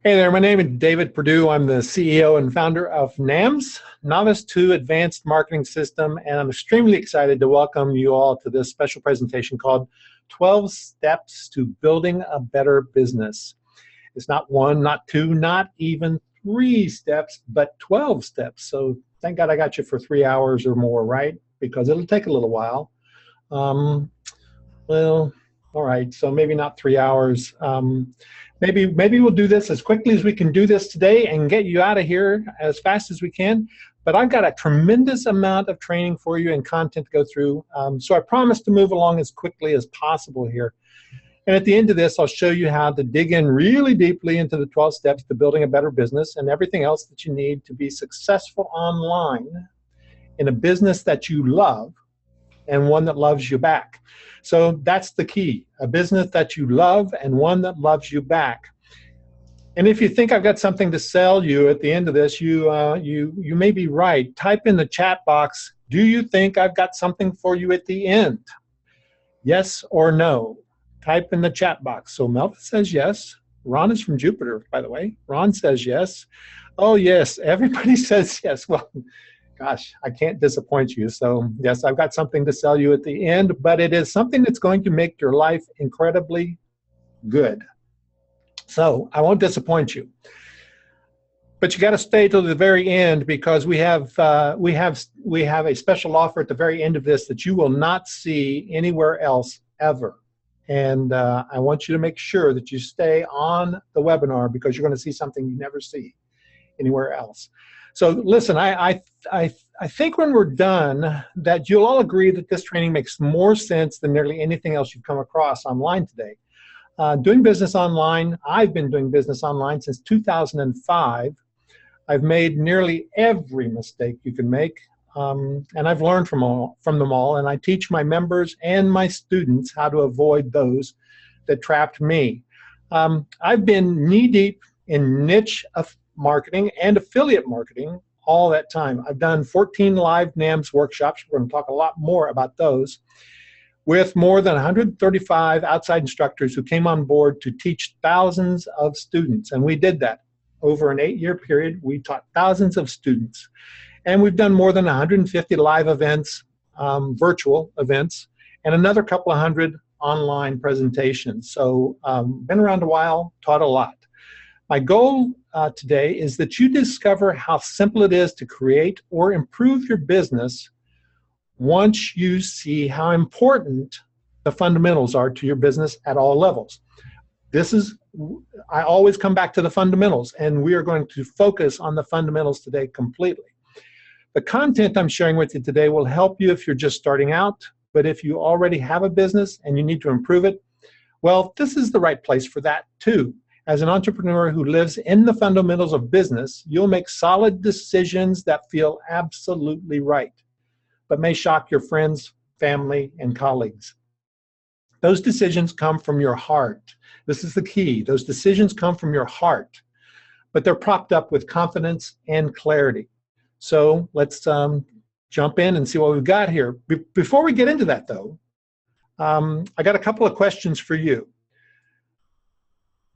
Hey there, my name is David Perdew. I'm the CEO and founder of MyNAMS, Novice to Advanced Marketing System, and I'm extremely excited to welcome you all to this special presentation called 12 Steps to Building a Better Business. It's not one, not two, not even 3 steps, but 12 steps. So thank God I got you for 3 hours or more, right? Because it'll take a little while. Well, all right, so maybe not 3 hours. Maybe we'll do this as quickly as we can do this today and get you out of here as fast as we can. But I've got a tremendous amount of training for you and content to go through. So I promise to move along as quickly as possible here. And at the end of this, I'll show you how to dig in really deeply into the 12 steps to building a better business and everything else that you need to be successful online in a business that you love and one that loves you back. So that's the key, a business that you love and one that loves you back. And if you think I've got something to sell you at the end of this, you may be right. Type in the chat box, do you think I've got something for you at the end? Yes or no? Type in the chat box. So Melva says yes. Ron is from Jupiter, by the way. Ron says yes. Oh, yes. Everybody says yes. Well, gosh, I can't disappoint you. So yes, I've got something to sell you at the end, but it is something that's going to make your life incredibly good. So I won't disappoint you. But you got to stay till the very end because we have a special offer at the very end of this that you will not see anywhere else ever. And I want you to make sure that you stay on the webinar because you're going to see something you never see anywhere else. So listen, I think when we're done that you'll all agree that this training makes more sense than nearly anything else you've come across online today. Doing business online, I've been doing business online since 2005. I've made nearly every mistake you can make, and I've learned from them all, and I teach my members and my students how to avoid those that trapped me. I've been knee-deep in niche marketing and affiliate marketing all that time. I've done 14 live NAMS workshops. We're going to talk a lot more about those with more than 135 outside instructors who came on board to teach thousands of students. And we did that over an 8-year period. We taught thousands of students. And we've done more than 150 live events, virtual events, and another couple of hundred online presentations. So been around a while, taught a lot. My goal today is that you discover how simple it is to create or improve your business once you see how important the fundamentals are to your business at all levels. I always come back to the fundamentals, and we are going to focus on the fundamentals today completely. The content I'm sharing with you today will help you if you're just starting out, but if you already have a business and you need to improve it, well, this is the right place for that too. As an entrepreneur who lives in the fundamentals of business, you'll make solid decisions that feel absolutely right, but may shock your friends, family, and colleagues. Those decisions come from your heart. This is the key. Those decisions come from your heart, but they're propped up with confidence and clarity. So let's jump in and see what we've got here. Before we get into that, though, I got a couple of questions for you.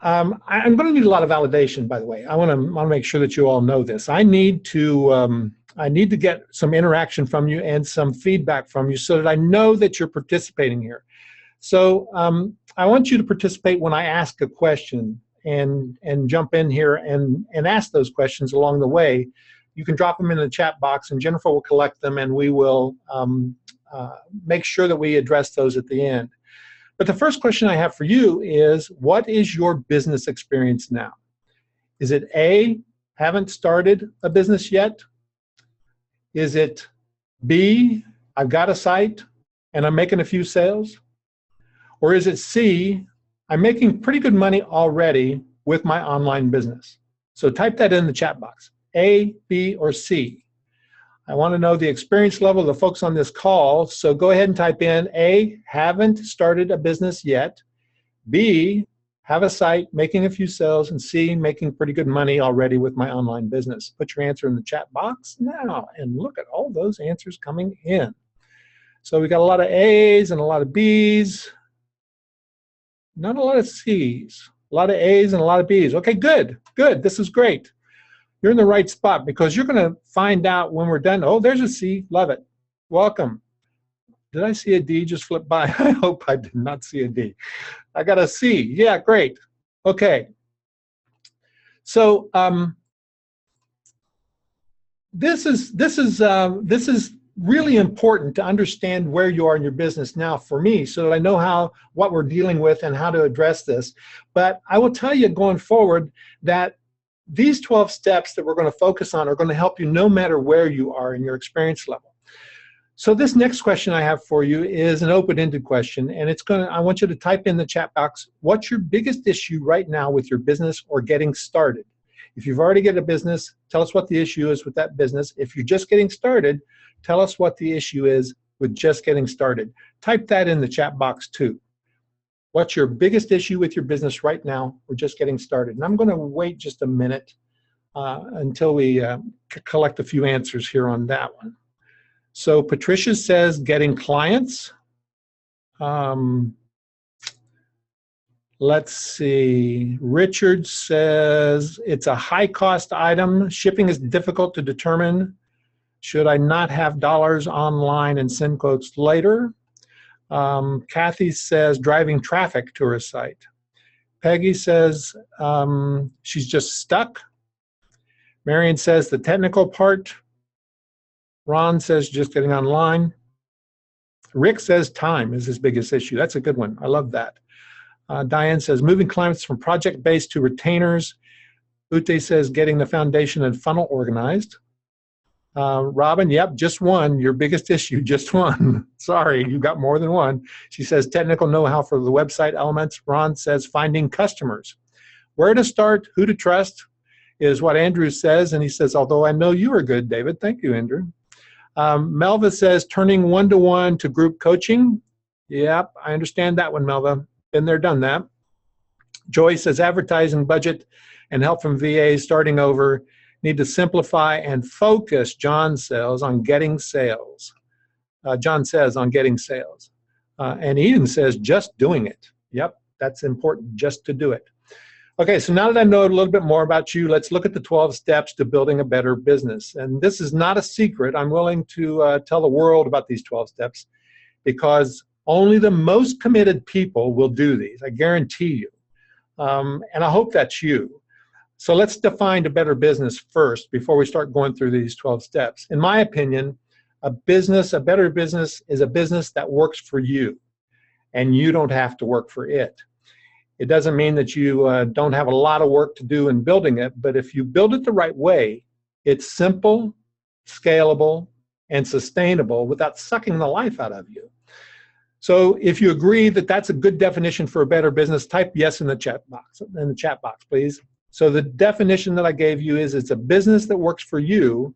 I'm going to need a lot of validation, by the way. I want to make sure that you all know this. I need to get some interaction from you and some feedback from you so that I know that you're participating here. So I want you to participate when I ask a question and jump in here and ask those questions along the way. You can drop them in the chat box, and Jennifer will collect them, and we will make sure that we address those at the end. But the first question I have for you is, what is your business experience now? Is it A, haven't started a business yet? Is it B, I've got a site and I'm making a few sales? Or is it C, I'm making pretty good money already with my online business? So type that in the chat box, A, B, or C. I want to know the experience level of the folks on this call, so go ahead and type in A, haven't started a business yet, B, have a site, making a few sales, and C, making pretty good money already with my online business. Put your answer in the chat box now, and look at all those answers coming in. So we got a lot of A's and a lot of B's, not a lot of C's. A lot of A's and a lot of B's. Okay, good, good. This is great. You're in the right spot because you're going to find out when we're done. Oh, there's a C. Love it. Welcome. Did I see a D just flip by? I hope I did not see a D. I got a C. Yeah, great. Okay. So this is really important to understand where you are in your business now for me, so that I know what we're dealing with and how to address this. But I will tell you going forward that these 12 steps that we're going to focus on are going to help you no matter where you are in your experience level. So this next question I have for you is an open-ended question, and I want you to type in the chat box, what's your biggest issue right now with your business or getting started? If you've already got a business, tell us what the issue is with that business. If you're just getting started, tell us what the issue is with just getting started. Type that in the chat box too. What's your biggest issue with your business right now or just getting started? And I'm going to wait just a minute until we collect a few answers here on that one. So Patricia says getting clients. Let's see. Richard says it's a high-cost item. Shipping is difficult to determine. Should I not have dollars online and send quotes later? Kathy says driving traffic to her site. Peggy says she's just stuck. Marion says the technical part. Ron says just getting online. Rick says time is his biggest issue. That's a good one. I love that. Diane says moving clients from project-based to retainers. Ute says getting the foundation and funnel organized. Robin, yep, just one. Your biggest issue, just one. Sorry, you got more than one. She says technical know-how for the website elements. Ron says finding customers. Where to start, who to trust is what Andrew says, and he says, although I know you are good, David. Thank you, Andrew. Melva says turning one-to-one to group coaching. Yep, I understand that one, Melva. Been there, done that. Joy says advertising budget and help from VAs starting over. Need to simplify and focus, John says, on getting sales. John says on getting sales. And Eden says just doing it. Yep, that's important, just to do it. Okay, so now that I know a little bit more about you, let's look at the 12 steps to building a better business. And this is not a secret. I'm willing to tell the world about these 12 steps because only the most committed people will do these. I guarantee you. And I hope that's you. So let's define a better business first before we start going through these 12 steps. In my opinion, a better business is a business that works for you and you don't have to work for it. It doesn't mean that you don't have a lot of work to do in building it, but if you build it the right way, it's simple, scalable, and sustainable without sucking the life out of you. So if you agree that that's a good definition for a better business, type yes in the chat box, please. So the definition that I gave you is it's a business that works for you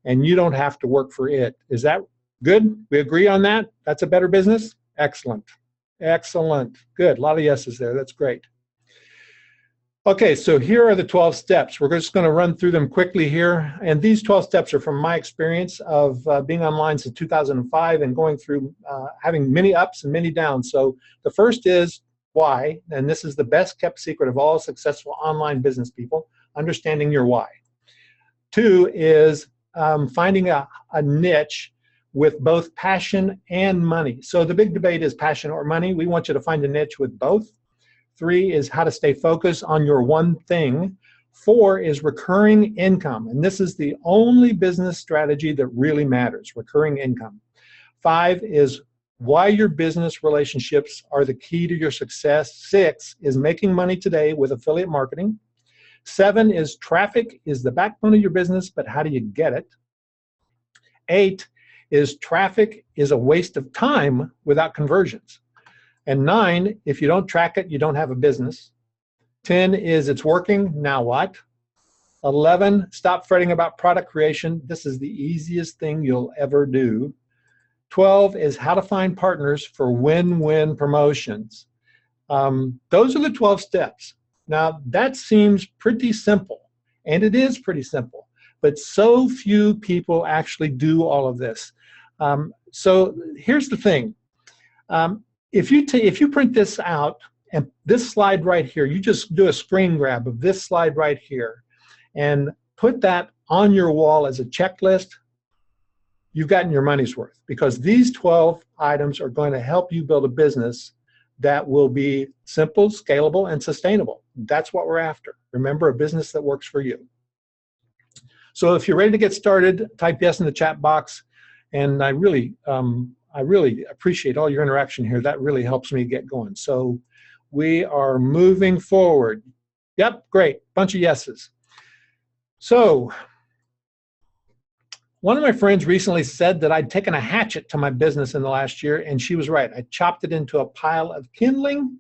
and you don't have to work for it. Is that good? We agree on that? That's a better business? Excellent. Excellent. Good. A lot of yeses there. That's great. Okay, so here are the 12 steps. We're just going to run through them quickly here. And these 12 steps are from my experience of being online since 2005 and going through having many ups and many downs. So the first is why, and this is the best kept secret of all successful online business people, understanding your why. 2 is finding a niche with both passion and money. So the big debate is passion or money. We want you to find a niche with both. 3 is how to stay focused on your one thing. 4 is recurring income, and this is the only business strategy that really matters, recurring income. 5 is why your business relationships are the key to your success. 6 is making money today with affiliate marketing. 7 is traffic is the backbone of your business, but how do you get it? 8 is traffic is a waste of time without conversions. And 9, if you don't track it, you don't have a business. 10 is it's working, now what? 11, stop fretting about product creation. This is the easiest thing you'll ever do. 12 is how to find partners for win-win promotions. Those are the 12 steps. Now, that seems pretty simple, and it is pretty simple, but so few people actually do all of this. So here's the thing. If you print this out and this slide right here, you just do a screen grab of this slide right here and put that on your wall as a checklist, you've gotten your money's worth, because these 12 items are going to help you build a business that will be simple, scalable, and sustainable. That's what we're after. Remember, a business that works for you. So if you're ready to get started, type yes in the chat box, and I really appreciate all your interaction here. That really helps me get going. So we are moving forward. Yep, great, bunch of yeses. So one of my friends recently said that I'd taken a hatchet to my business in the last year, and she was right. I chopped it into a pile of kindling,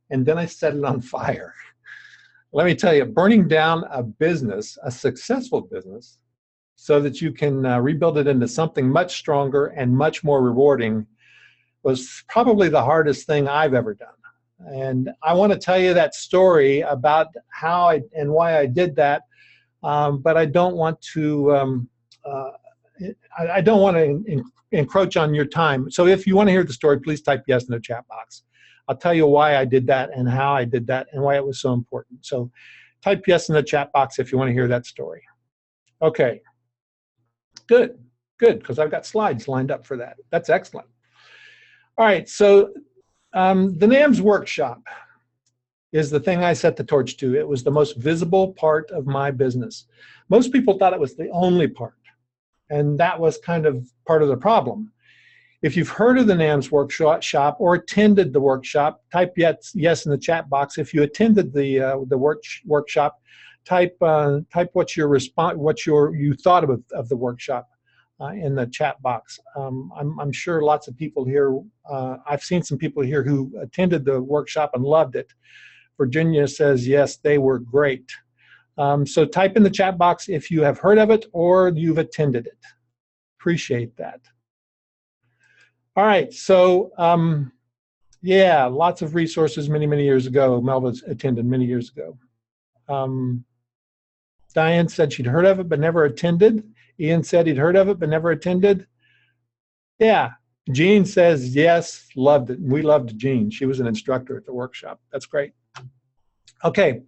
and then I set it on fire. Let me tell you, burning down a business, a successful business, so that you can rebuild it into something much stronger and much more rewarding was probably the hardest thing I've ever done. And I want to tell you that story about how and why I did that, but I don't want to encroach on your time. So if you want to hear the story, please type yes in the chat box. I'll tell you why I did that and how I did that and why it was so important. So type yes in the chat box if you want to hear that story. Okay, good, because I've got slides lined up for that. That's excellent. All right, so the NAMS workshop is the thing I set the torch to. It was the most visible part of my business. Most people thought it was the only part, and that was kind of part of the problem. If you've heard of the NAMS workshop or attended the workshop, type yes in the chat box. If you attended the workshop, type what you thought of the workshop in the chat box. I'm sure lots of people here. I've seen some people here who attended the workshop and loved it. Virginia says yes, they were great. So type in the chat box if you have heard of it or you've attended it. Appreciate that. All right, so yeah, lots of resources many years ago. Melva attended many years ago. Diane said she'd heard of it but never attended. Ian said he'd heard of it but never attended. Yeah, Jean says yes, loved it. We loved Jean. She was an instructor at the workshop. That's great. Okay,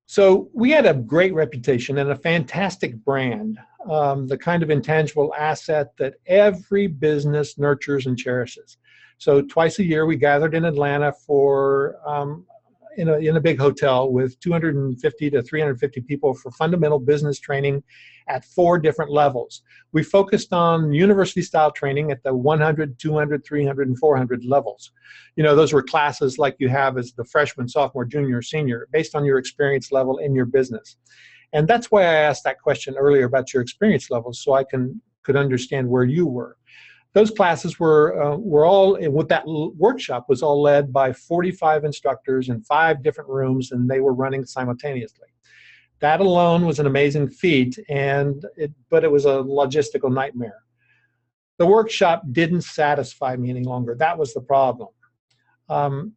so we had a great reputation and a fantastic brand, the kind of intangible asset that every business nurtures and cherishes. So twice a year we gathered in Atlanta for in a big hotel with 250 to 350 people for fundamental business training at 4 different levels. We focused on university-style training at the 100, 200, 300, and 400 levels. You know, those were classes like you have as the freshman, sophomore, junior, senior, based on your experience level in your business. And that's why I asked that question earlier about your experience levels, so I could understand where you were. Those classes were all, with that workshop was all led by 45 instructors in 5 different rooms, and they were running simultaneously. That alone was an amazing feat, but it was a logistical nightmare. The workshop didn't satisfy me any longer. That was the problem.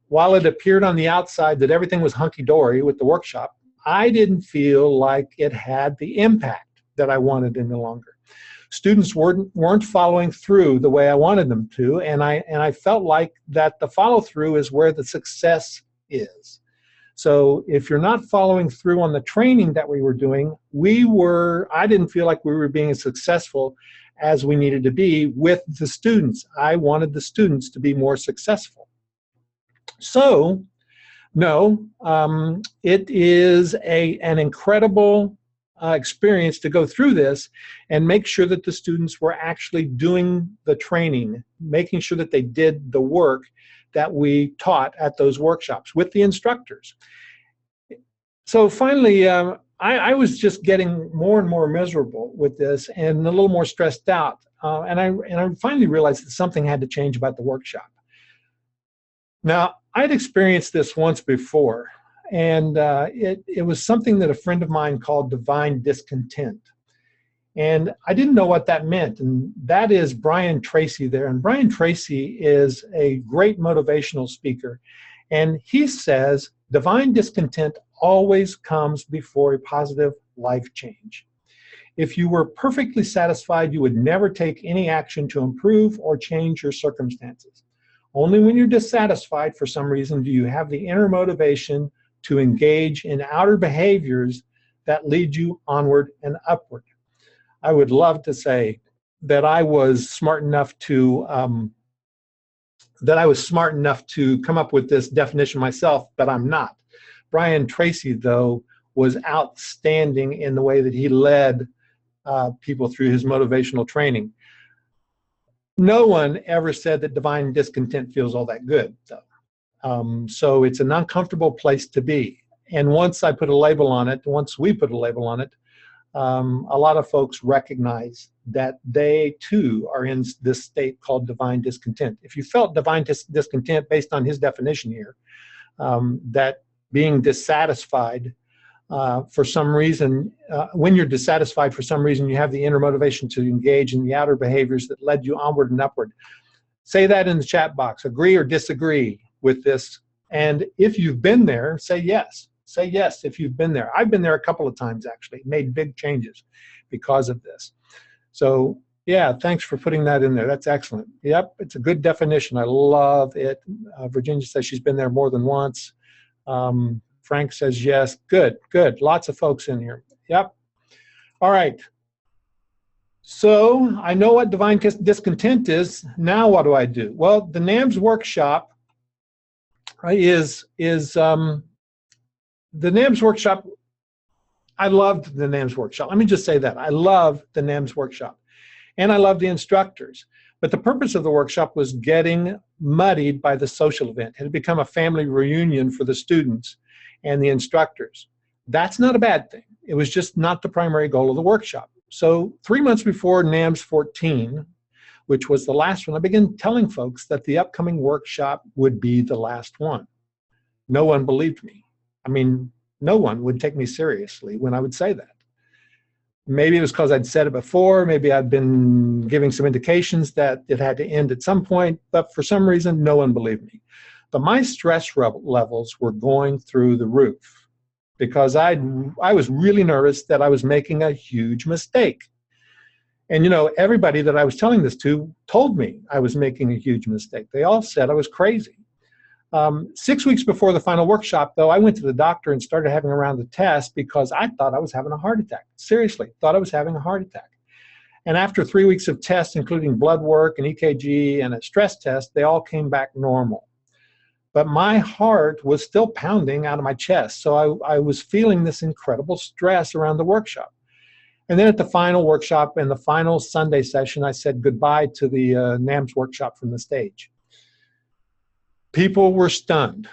While it appeared on the outside that everything was hunky-dory with the workshop, I didn't feel like it had the impact that I wanted any longer. Students weren't following through the way I wanted them to, and I felt like that the follow-through is where the success is. So if you're not following through on the training that we were doing, I didn't feel like we were being as successful as we needed to be with the students. I wanted the students to be more successful. So, no, it is an incredible experience to go through this and make sure that the students were actually doing the training, making sure that they did the work that we taught at those workshops with the instructors. So finally, I was just getting more and more miserable with this and a little more stressed out. And I finally realized that something had to change about the workshop. Now, I'd experienced this once before, and it was something that a friend of mine called divine discontent. And I didn't know what that meant, and that is Brian Tracy there. And Brian Tracy is a great motivational speaker, and he says divine discontent always comes before a positive life change. If you were perfectly satisfied, you would never take any action to improve or change your circumstances. Only when you're dissatisfied for some reason do you have the inner motivation to engage in outer behaviors that lead you onward and upward. I would love to say that I was smart enough to come up with this definition myself, but I'm not. Brian Tracy, though, was outstanding in the way that he led people through his motivational training. No one ever said that divine discontent feels all that good, though. So it's an uncomfortable place to be. And once I put a label on it, once we put a label on it, a lot of folks recognize that they too are in this state called divine discontent. If you felt divine discontent based on his definition here, that being dissatisfied for some reason, when you're dissatisfied for some reason, you have the inner motivation to engage in the outer behaviors that led you onward and upward. Say that in the chat box. Agree or disagree with this. And if you've been there, say yes. Say yes if you've been there. I've been there a couple of times, actually, made big changes because of this. So yeah, thanks for putting that in there. That's excellent. Yep, it's a good definition. I love it. Virginia says she's been there more than once. Frank says yes. Good, good. Lots of folks in here. Yep. All right. So I know what divine discontent is. Now what do I do? Well, the NAMS workshop is the NAMS workshop. I loved the NAMS workshop. Let me just say that. I love the NAMS workshop. And I love the instructors. But the purpose of the workshop was getting muddied by the social event. It had become a family reunion for the students and the instructors. That's not a bad thing. It was just not the primary goal of the workshop. So 3 months before NAMS 14, which was the last one, I began telling folks that the upcoming workshop would be the last one. No one believed me. I mean, no one would take me seriously when I would say that. Maybe it was because I'd said it before. Maybe I'd been giving some indications that it had to end at some point. But for some reason, no one believed me. But my stress levels were going through the roof because I was really nervous that I was making a huge mistake. And, you know, everybody that I was telling this to told me I was making a huge mistake. They all said I was crazy. 6 weeks before the final workshop, though, I went to the doctor and started having a round of tests because I thought I was having a heart attack. Seriously, thought I was having a heart attack. And after 3 weeks of tests, including blood work and EKG and a stress test, they all came back normal. But my heart was still pounding out of my chest, so I was feeling this incredible stress around the workshop. And then at the final workshop and the final Sunday session, I said goodbye to the NAMS workshop from the stage. People were stunned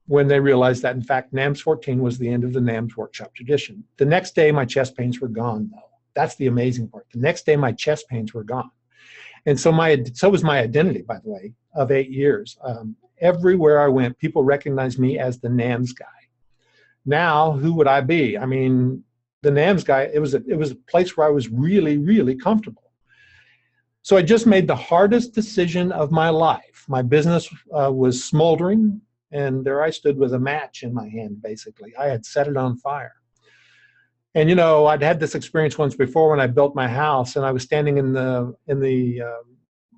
when they realized that, in fact, NAMS 14 was the end of the NAMS workshop tradition. The next day, my chest pains were gone, though. That's the amazing part. The next day, my chest pains were gone. And so was my identity, by the way, of 8 years. Everywhere I went, people recognized me as the NAMS guy. Now, who would I be? I mean, the NAMS guy, it was a place where I was really, really comfortable. So I just made the hardest decision of my life. My business was smoldering, and there I stood with a match in my hand, basically. I had set it on fire. And, you know, I'd had this experience once before when I built my house, and I was standing in the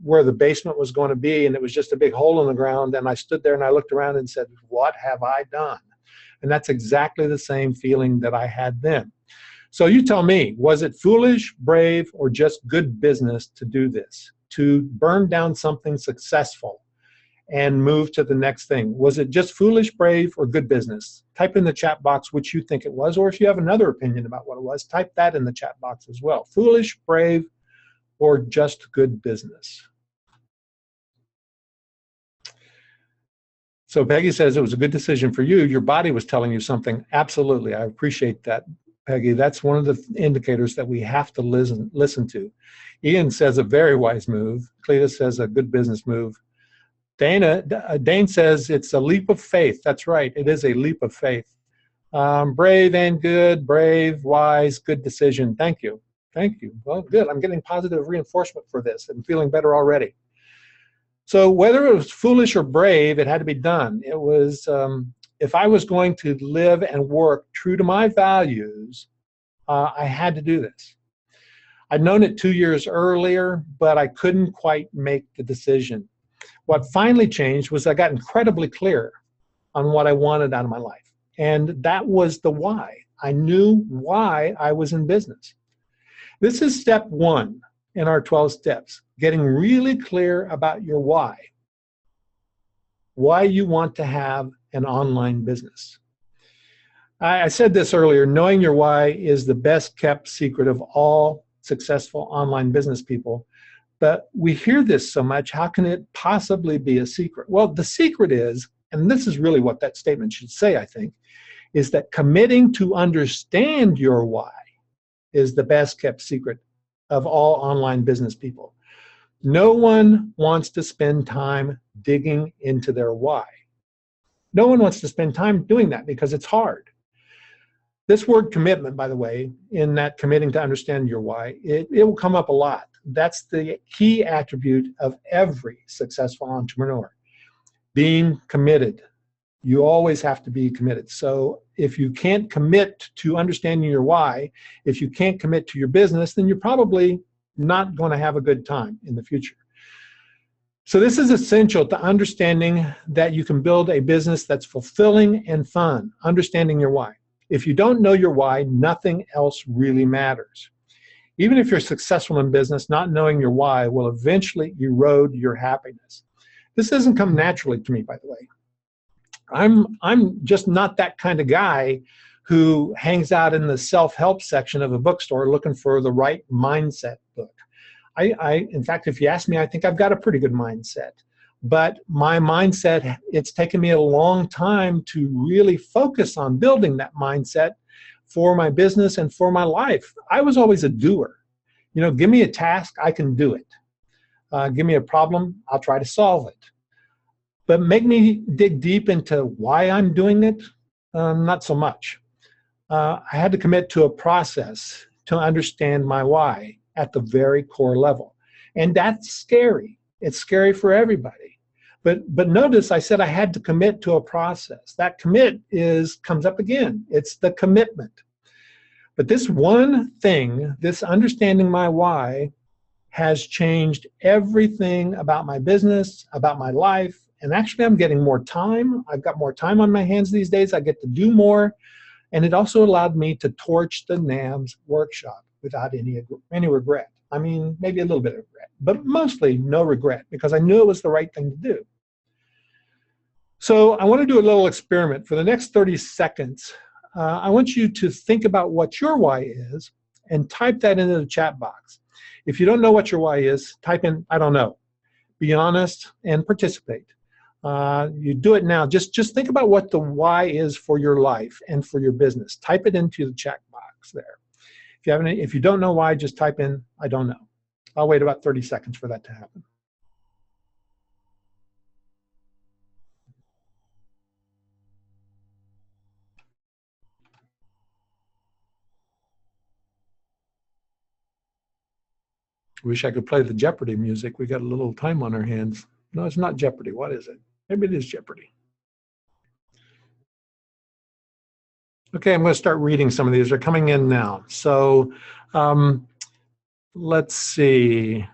where the basement was going to be, and it was just a big hole in the ground, and I stood there and I looked around and said, what have I done? And that's exactly the same feeling that I had then. So you tell me, was it foolish, brave, or just good business to do this, to burn down something successful and move to the next thing? Was it just foolish, brave, or good business? Type in the chat box which you think it was, or if you have another opinion about what it was, type that in the chat box as well. Foolish, brave, or just good business? So Peggy says it was a good decision for you. Your body was telling you something. Absolutely, I appreciate that, Peggy. That's one of the indicators that we have to listen to. Ian says a very wise move. Cletus says a good business move. Dane says it's a leap of faith. That's right, it is a leap of faith. Brave and good, brave, wise, good decision. Thank you. Thank you. Well, good. I'm getting positive reinforcement for this. I'm feeling better already. So whether it was foolish or brave, it had to be done. It was, if I was going to live and work true to my values, I had to do this. I'd known it 2 years earlier, but I couldn't quite make the decision. What finally changed was I got incredibly clear on what I wanted out of my life. And that was the why. I knew why I was in business. This is step 1 in our 12 steps, getting really clear about your why you want to have an online business. I said this earlier, knowing your why is the best kept secret of all successful online business people. But we hear this so much, how can it possibly be a secret? Well, the secret is, and this is really what that statement should say, I think, is that committing to understand your why is the best kept secret of all online business people. No one wants to spend time digging into their why. No one wants to spend time doing that because it's hard. This word commitment, by the way, in that committing to understand your why, it will come up a lot. That's the key attribute of every successful entrepreneur. Being committed. You always have to be committed. So if you can't commit to understanding your why, if you can't commit to your business, then you're probably not going to have a good time in the future. So this is essential to understanding that you can build a business that's fulfilling and fun, understanding your why. If you don't know your why, nothing else really matters. Even if you're successful in business, not knowing your why will eventually erode your happiness. This doesn't come naturally to me, by the way. I'm just not that kind of guy who hangs out in the self-help section of a bookstore looking for the right mindset book. In fact, if you ask me, I think I've got a pretty good mindset. But my mindset, it's taken me a long time to really focus on building that mindset for my business and for my life. I was always a doer. You know, give me a task, I can do it. Give me a problem, I'll try to solve it. But make me dig deep into why I'm doing it, not so much. I had to commit to a process to understand my why at the very core level. And that's scary. It's scary for everybody. But notice I said I had to commit to a process. That commit comes up again. It's the commitment. But this one thing, this understanding my why, has changed everything about my business, about my life. And actually, I'm getting more time. I've got more time on my hands these days. I get to do more. And it also allowed me to torch the NAMS workshop without any regret. I mean, maybe a little bit of regret, but mostly no regret because I knew it was the right thing to do. So I want to do a little experiment. For the next 30 seconds, I want you to think about what your why is and type that into the chat box. If you don't know what your why is, type in, I don't know. Be honest and participate. You do it now. Just think about what the why is for your life and for your business. Type it into the chat box there. If you don't know why, just type in, I don't know. I'll wait about 30 seconds for that to happen. Wish I could play the Jeopardy music. We got a little time on our hands. No, it's not Jeopardy. What is it? Maybe it is Jeopardy. Okay, I'm going to start reading some of these. They're coming in now. So let's see.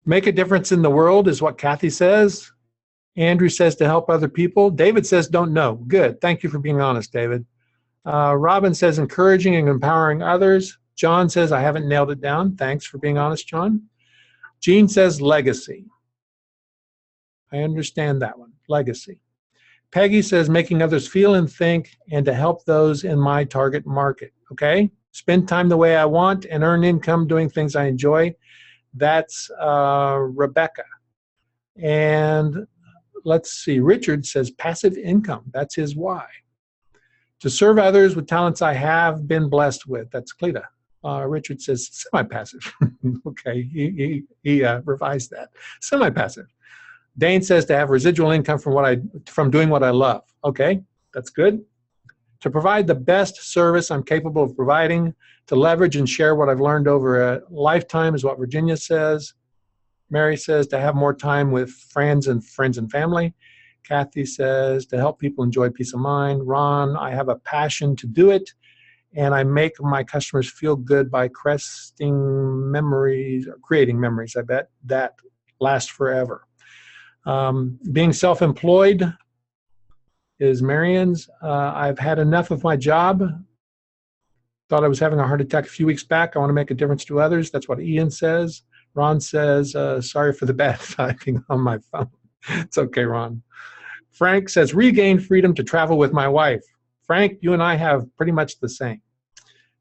Make a difference in the world is what Kathy says. Andrew says to help other people. David says don't know. Good. Thank you for being honest, David. Robin says encouraging and empowering others. John says I haven't nailed it down. Thanks for being honest, John. Jean says legacy. I understand that one. Legacy. Peggy says making others feel and think and to help those in my target market. Okay? Spend time the way I want and earn income doing things I enjoy. That's Rebecca. And let's see. Richard says passive income. That's his why. To serve others with talents I have been blessed with. That's Cleta. Richard says semi-passive. Okay, he revised that. Semi-passive. Dane says to have residual income from doing what I love. Okay, that's good. To provide the best service I'm capable of providing, to leverage and share what I've learned over a lifetime is what Virginia says. Mary says to have more time with friends and family. Kathy says to help people enjoy peace of mind. Ron, I have a passion to do it. and I make my customers feel good by creating memories, I bet, that last forever. Being self-employed is Marion's. I've had enough of my job. Thought I was having a heart attack a few weeks back. I want to make a difference to others. That's what Ian says. Ron says, sorry for the bad typing on my phone. It's okay, Ron. Frank says, regain freedom to travel with my wife. Frank, you and I have pretty much the same.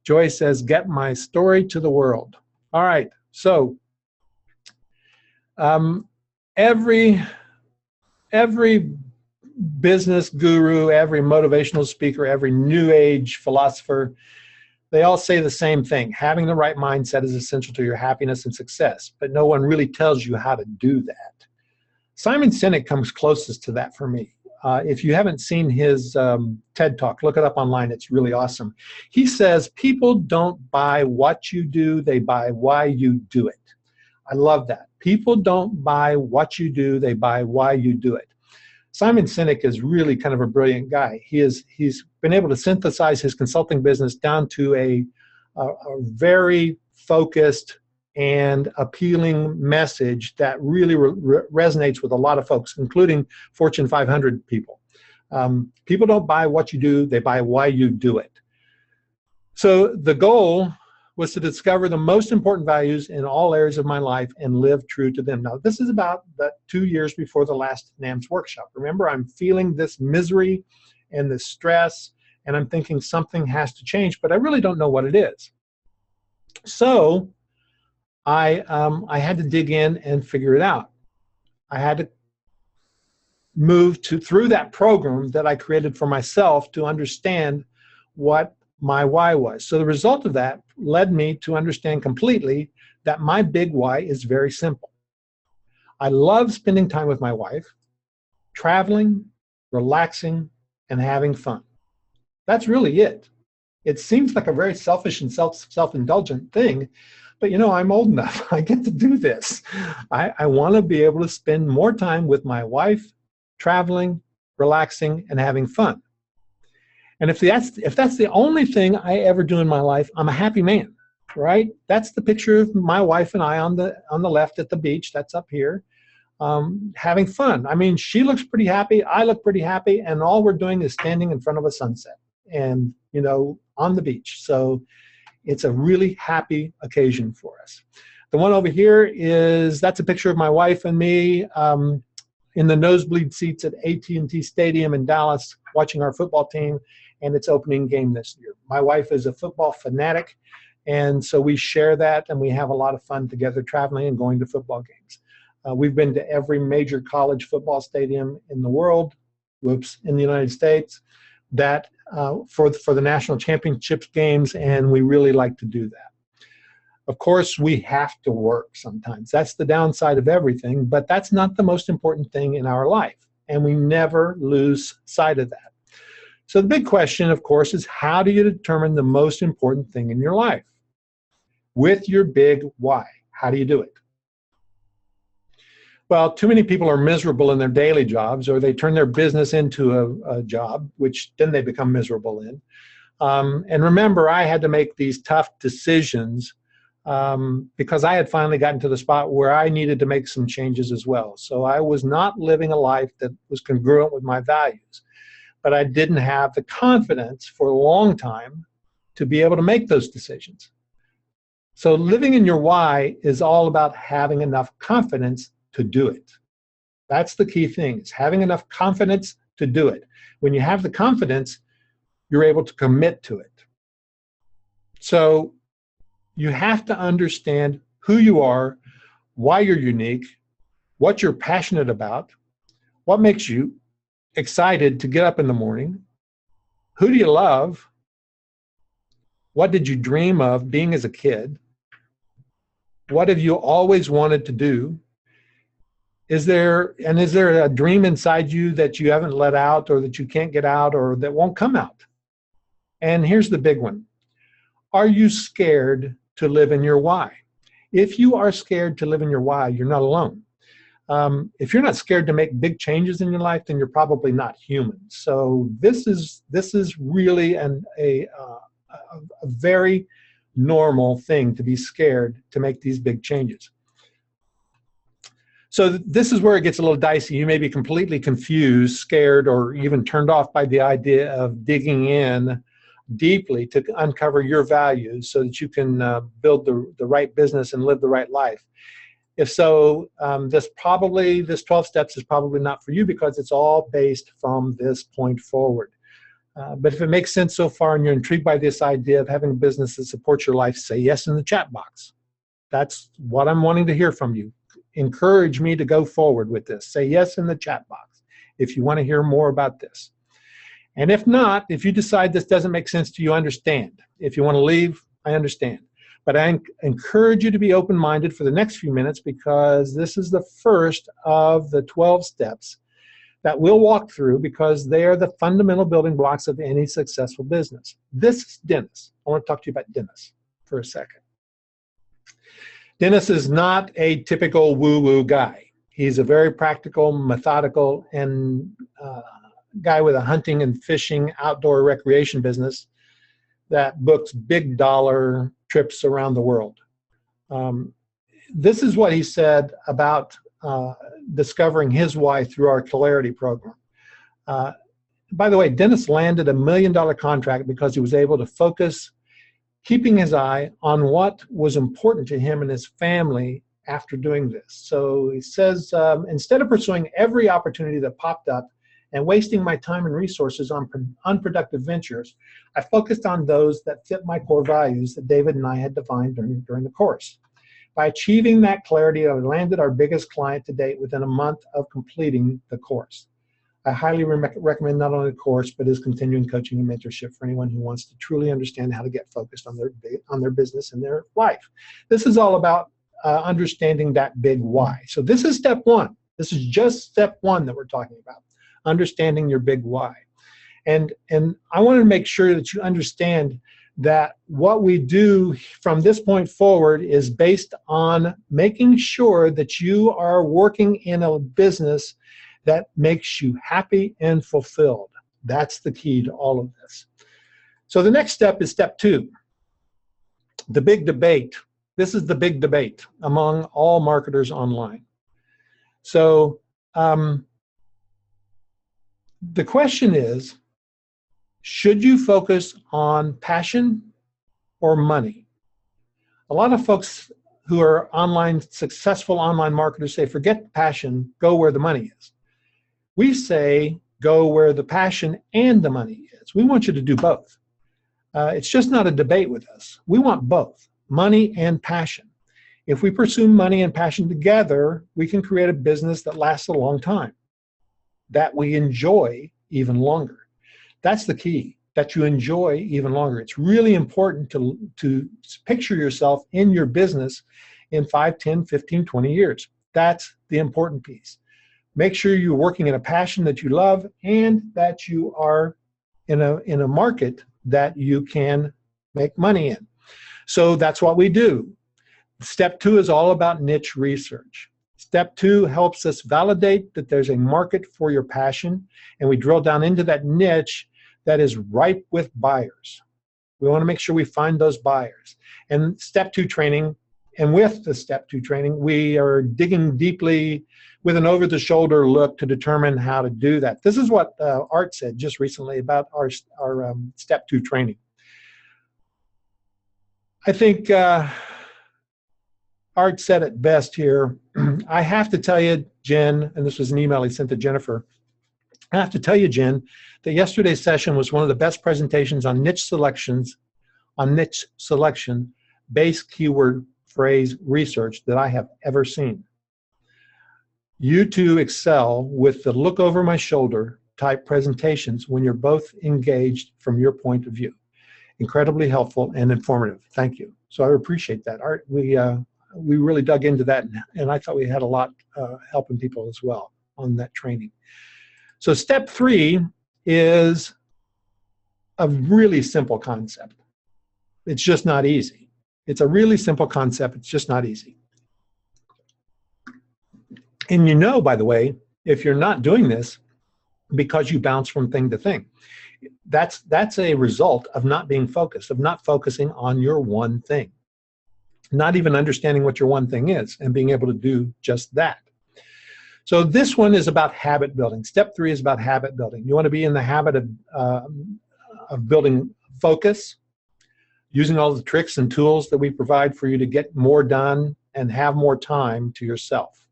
Joy says, get my story to the world. All right, so every business guru, every motivational speaker, every new age philosopher, they all say the same thing. Having the right mindset is essential to your happiness and success, but no one really tells you how to do that. Simon Sinek comes closest to that for me. If you haven't seen his TED Talk, look it up online. It's really awesome. He says, people don't buy what you do, they buy why you do it. I love that. People don't buy what you do, they buy why you do it. Simon Sinek is really kind of a brilliant guy. He's been able to synthesize his consulting business down to a very focused and appealing message that really resonates with a lot of folks, including Fortune 500 people. People don't buy what you do, they buy why you do it. So the goal was to discover the most important values in all areas of my life and live true to them. Now, this is about 2 years before the last NAMS workshop. Remember, I'm feeling this misery and this stress, and I'm thinking something has to change, but I really don't know what it is. So I had to dig in and figure it out. I had to move through that program that I created for myself to understand what my why was. So the result of that led me to understand completely that my big why is very simple. I love spending time with my wife, traveling, relaxing, and having fun. That's really it. It seems like a very selfish and self-indulgent thing, but you know, I'm old enough. I get to do this. I want to be able to spend more time with my wife, traveling, relaxing, and having fun. And if that's the only thing I ever do in my life, I'm a happy man, right? That's the picture of my wife and I on the left at the beach. That's up here, having fun. I mean, she looks pretty happy. I look pretty happy, and all we're doing is standing in front of a sunset, and you know, on the beach. So it's a really happy occasion for us. The one over here that's a picture of my wife and me in the nosebleed seats at AT&T Stadium in Dallas, watching our football team and its opening game this year. My wife is a football fanatic, and so we share that, and we have a lot of fun together traveling and going to football games. We've been to every major college football stadium in the world, in the United States, that for the national championships games, and we really like to do that. Of course, we have to work sometimes. That's the downside of everything, but that's not the most important thing in our life, and we never lose sight of that. So the big question, of course, is how do you determine the most important thing in your life? With your big why. How do you do it? Well, too many people are miserable in their daily jobs, or they turn their business into a job, which then they become miserable in. And remember, I had to make these tough decisions because I had finally gotten to the spot where I needed to make some changes as well. So I was not living a life that was congruent with my values, but I didn't have the confidence for a long time to be able to make those decisions. So living in your why is all about having enough confidence to do it. That's the key thing, is having enough confidence to do it. When you have the confidence, you're able to commit to it. So you have to understand who you are, why you're unique, what you're passionate about, what makes you excited to get up in the morning, who do you love, what did you dream of being as a kid, what have you always wanted to do, is there a dream inside you that you haven't let out, or that you can't get out, or that won't come out? And here's the big one. Are you scared to live in your why? If you are scared to live in your why, you're not alone. If you're not scared to make big changes in your life, then you're probably not human. So this is really a a very normal thing to be scared to make these big changes. So this is where it gets a little dicey. You may be completely confused, scared, or even turned off by the idea of digging in deeply to uncover your values so that you can build the right business and live the right life. If so, this 12 steps is probably not for you because it's all based from this point forward. But if it makes sense so far and you're intrigued by this idea of having a business that supports your life, say yes in the chat box. That's what I'm wanting to hear from you. Encourage me to go forward with this. Say yes in the chat box if you want to hear more about this. And if not, if you decide this doesn't make sense to you, understand. If you want to leave, I understand. But I encourage you to be open-minded for the next few minutes because this is the first of the 12 steps that we'll walk through because they are the fundamental building blocks of any successful business. This is Dennis. I want to talk to you about Dennis for a second. Dennis is not a typical woo-woo guy. He's a very practical, methodical, and guy with a hunting and fishing outdoor recreation business that books big dollar trips around the world. This is what he said about discovering his why through our Clarity program. By the way, Dennis landed $1 million contract because he was able to focus, keeping his eye on what was important to him and his family after doing this. So he says, instead of pursuing every opportunity that popped up and wasting my time and resources on unproductive ventures, I focused on those that fit my core values that David and I had defined during the course. By achieving that clarity, I landed our biggest client to date within a month of completing the course. I highly recommend not only the course, but his continuing coaching and mentorship for anyone who wants to truly understand how to get focused on their business and their life. This is all about understanding that big why. So this is step one. This is just step one that we're talking about, understanding your big why. And I want to make sure that you understand that what we do from this point forward is based on making sure that you are working in a business that makes you happy and fulfilled. That's the key to all of this. So the next step is step two, the big debate. This is the big debate among all marketers online. So the question is, should you focus on passion or money? A lot of folks who are successful online marketers say, forget passion, go where the money is. We say, go where the passion and the money is. We want you to do both. It's just not a debate with us. We want both, money and passion. If we pursue money and passion together, we can create a business that lasts a long time, that we enjoy even longer. That's the key, that you enjoy even longer. It's really important to picture yourself in your business in 5, 10, 15, 20 years. That's the important piece. Make sure you're working in a passion that you love and that you are in a market that you can make money in. So that's what we do. Step two is all about niche research. Step two helps us validate that there's a market for your passion, and we drill down into that niche that is ripe with buyers. We want to make sure we find those buyers. And step two training, and with the step two training, we are digging deeply with an over-the-shoulder look to determine how to do that. This is what Art said just recently about our step two training. I think Art said it best here. I have to tell you, Jen, and this was an email he sent to Jennifer, I have to tell you, Jen, that yesterday's session was one of the best presentations on niche selection, base keyword phrase research that I have ever seen. You two excel with the look over my shoulder type presentations when you're both engaged from your point of view. Incredibly helpful and informative. Thank you. So I appreciate that. Art, we really dug into that, and I thought we had a lot helping people as well on that training. So step three is a really simple concept. It's just not easy. It's a really simple concept. It's just not easy. And you know, by the way, if you're not doing this because you bounce from thing to thing. That's a result of not being focused, of not focusing on your one thing, not even understanding what your one thing is and being able to do just that. So this one is about habit building. Step 3 is about habit building. You want to be in the habit of building focus, using all the tricks and tools that we provide for you to get more done and have more time to yourself.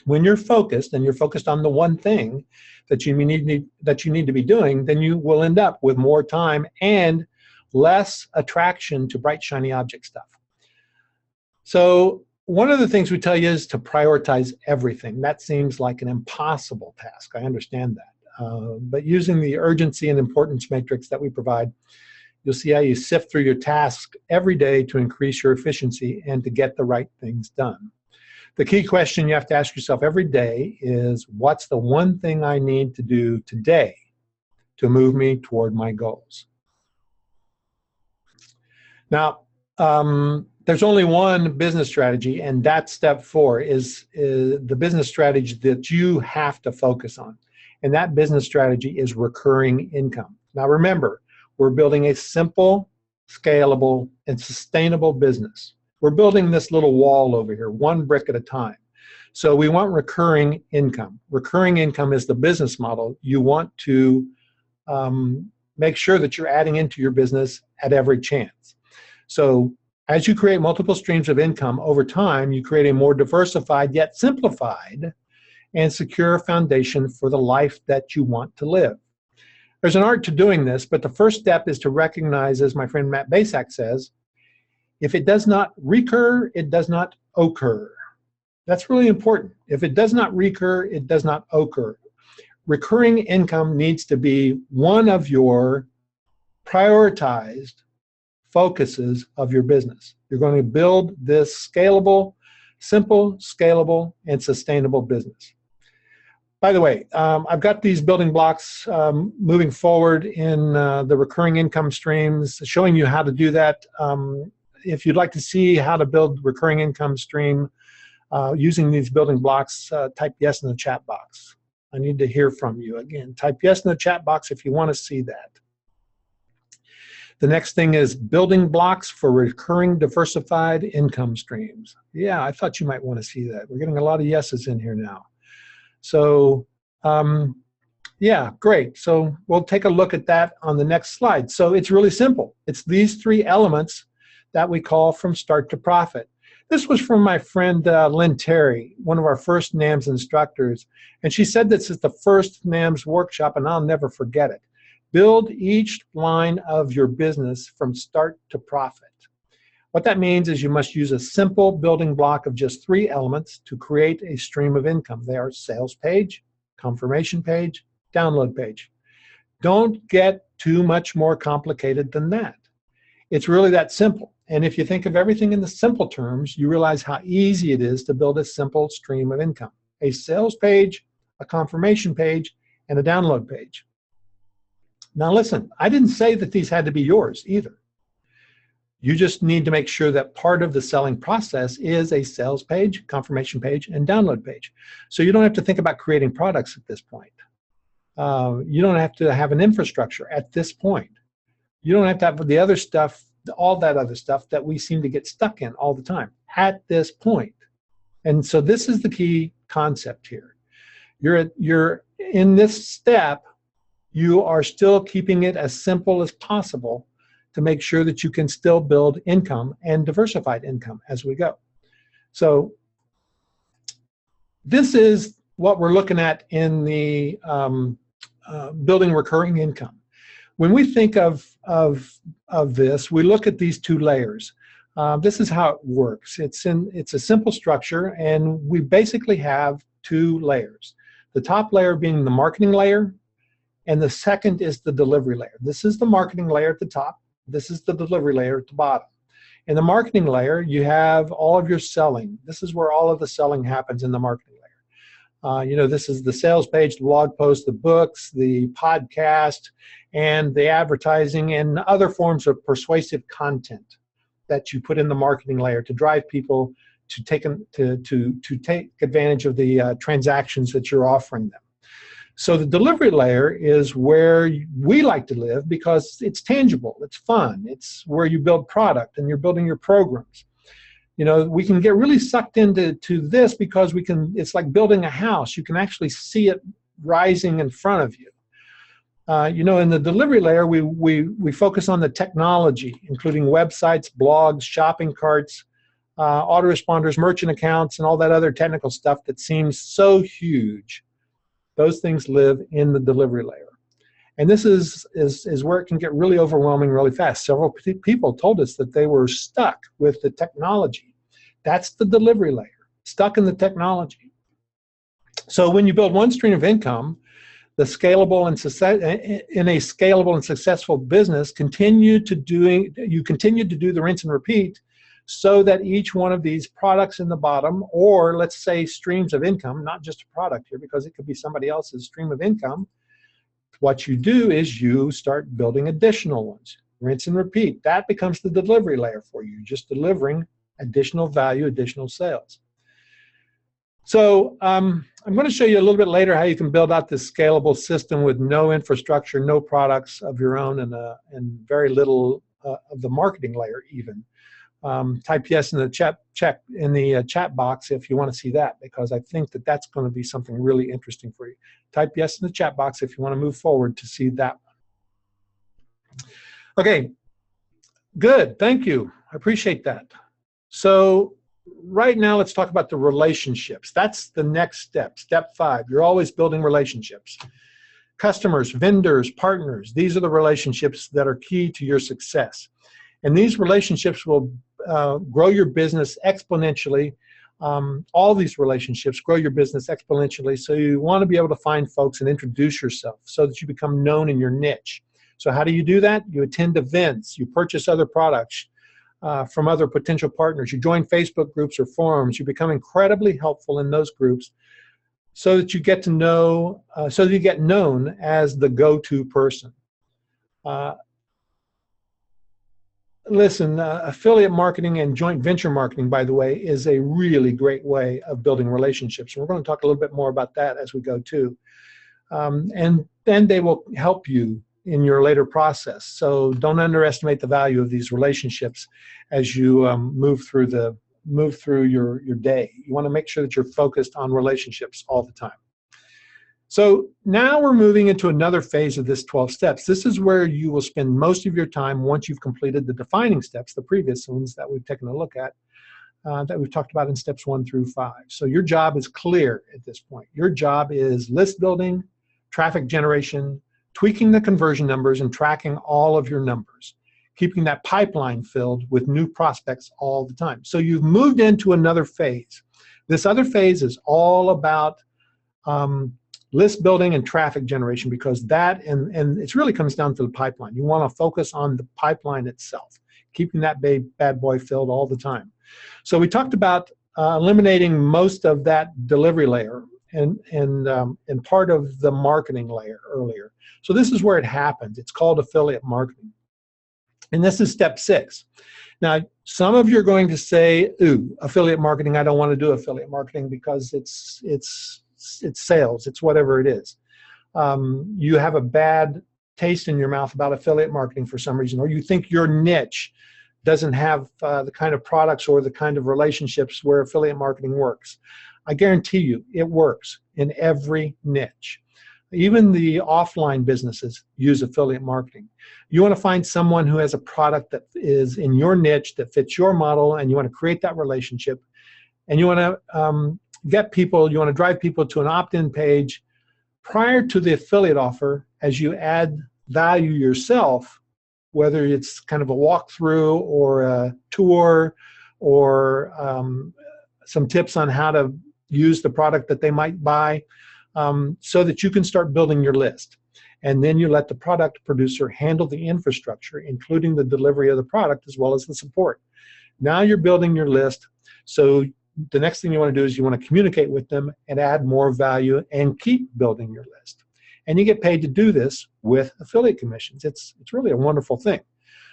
When you're focused and you're focused on the one thing that you need to be doing, then you will end up with more time and less attraction to bright, shiny object stuff. So one of the things we tell you is to prioritize everything. That seems like an impossible task. I understand that. But using the urgency and importance matrix that we provide, you'll see how you sift through your tasks every day to increase your efficiency and to get the right things done. The key question you have to ask yourself every day is, what's the one thing I need to do today to move me toward my goals? Now, there's only one business strategy, and that's step 4, is the business strategy that you have to focus on. And that business strategy is recurring income. Now remember, we're building a simple, scalable, and sustainable business. We're building this little wall over here, one brick at a time. So we want recurring income. Recurring income is the business model you want to make sure that you're adding into your business at every chance. So as you create multiple streams of income over time, you create a more diversified yet simplified and secure foundation for the life that you want to live. There's an art to doing this, but the first step is to recognize, as my friend Matt Basak says, if it does not recur, it does not occur. That's really important. If it does not recur, it does not occur. Recurring income needs to be one of your prioritized focuses of your business. You're going to build this scalable, simple, scalable, and sustainable business. By the way, I've got these building blocks moving forward in the recurring income streams, showing you how to do that. If you'd like to see how to build recurring income stream using these building blocks, type yes in the chat box. I need to hear from you. Again, type yes in the chat box if you want to see that. The next thing is building blocks for recurring diversified income streams. Yeah, I thought you might want to see that. We're getting a lot of yeses in here now. So yeah, great. So we'll take a look at that on the next slide. So it's really simple. It's these 3 elements that we call from start to profit. This was from my friend Lynn Terry, one of our first NAMS instructors, and she said this is the first NAMS workshop, and I'll never forget it. Build each line of your business from start to profit. What that means is you must use a simple building block of just 3 elements to create a stream of income. They are sales page, confirmation page, download page. Don't get too much more complicated than that. It's really that simple. And if you think of everything in the simple terms, you realize how easy it is to build a simple stream of income. A sales page, a confirmation page, and a download page. Now listen, I didn't say that these had to be yours either. You just need to make sure that part of the selling process is a sales page, confirmation page, and download page. So you don't have to think about creating products at this point. You don't have to have an infrastructure at this point. You don't have to have the other stuff, all that other stuff that we seem to get stuck in all the time at this point. And so this is the key concept here. You're in this step, you are still keeping it as simple as possible to make sure that you can still build income and diversified income as we go. So this is what we're looking at in the building recurring income. When we think of this, we look at these 2 layers. This is how it works. It's a simple structure, and we basically have 2 layers. The top layer being the marketing layer, and the second is the delivery layer. This is the marketing layer at the top. This is the delivery layer at the bottom. In the marketing layer, you have all of your selling. This is where all of the selling happens in the marketing layer. You know, this is the sales page, the blog post, the books, the podcast, and the advertising and other forms of persuasive content that you put in the marketing layer to drive people to take advantage of the transactions that you're offering them. So the delivery layer is where we like to live because it's tangible, it's fun, it's where you build product and you're building your programs. You know, we can get really sucked into this because it's like building a house. You can actually see it rising in front of you. You know, in the delivery layer, we focus on the technology, including websites, blogs, shopping carts, autoresponders, merchant accounts, and all that other technical stuff that seems so huge. Those things live in the delivery layer. And this is where it can get really overwhelming really fast. Several people told us that they were stuck with the technology. That's the delivery layer, stuck in the technology. So when you build one stream of income, in a scalable and successful business, you continue to do the rinse and repeat, so that each one of these products in the bottom, or let's say streams of income, not just a product here because it could be somebody else's stream of income, what you do is you start building additional ones. Rinse and repeat. That becomes the delivery layer for you, just delivering additional value, additional sales. So I'm going to show you a little bit later how you can build out this scalable system with no infrastructure, no products of your own, and very little of the marketing layer even. Type yes in the chat box if you want to see that, because I think that that's going to be something really interesting for you. Type yes in the chat box if you want to move forward to see that one. Okay, good. Thank you. I appreciate that. So right now, let's talk about the relationships. That's the next step. Step 5. You're always building relationships. Customers, vendors, partners. These are the relationships that are key to your success. And these relationships will grow your business exponentially. All these relationships grow your business exponentially. So you want to be able to find folks and introduce yourself so that you become known in your niche. So how do you do that? You attend events. You purchase other products from other potential partners. You join Facebook groups or forums. You become incredibly helpful in those groups so that you get to know, so that you get known as the go-to person. Listen, affiliate marketing and joint venture marketing, by the way, is a really great way of building relationships. And we're going to talk a little bit more about that as we go too. And then they will help you in your later process. So don't underestimate the value of these relationships as you move through your day. You want to make sure that you're focused on relationships all the time. So now we're moving into another phase of this 12 steps. This is where you will spend most of your time once you've completed the defining steps, the previous ones that we've taken a look at, that we've talked about in steps 1 through 5. So your job is clear at this point. Your job is list building, traffic generation, tweaking the conversion numbers, and tracking all of your numbers, keeping that pipeline filled with new prospects all the time. So you've moved into another phase. This other phase is all about list building and traffic generation, because that, and it really comes down to the pipeline. You want to focus on the pipeline itself, keeping that bad boy filled all the time. So we talked about eliminating most of that delivery layer and part of the marketing layer earlier. So this is where it happens. It's called affiliate marketing. And this is step 6. Now, some of you are going to say, ooh, affiliate marketing, I don't want to do affiliate marketing because it's sales, it's whatever it is. You have a bad taste in your mouth about affiliate marketing for some reason, or you think your niche doesn't have the kind of products or the kind of relationships where affiliate marketing works. I guarantee you it works in every niche. Even the offline businesses use affiliate marketing. You want to find someone who has a product that is in your niche that fits your model, and you want to create that relationship, and you want to get people, you want to drive people to an opt-in page prior to the affiliate offer as you add value yourself, whether it's kind of a walkthrough or a tour or some tips on how to use the product that they might buy, so that you can start building your list. And then you let the product producer handle the infrastructure, including the delivery of the product as well as the support. Now you're building your list. So the next thing you want to do is you want to communicate with them and add more value and keep building your list. And you get paid to do this with affiliate commissions. It's really a wonderful thing.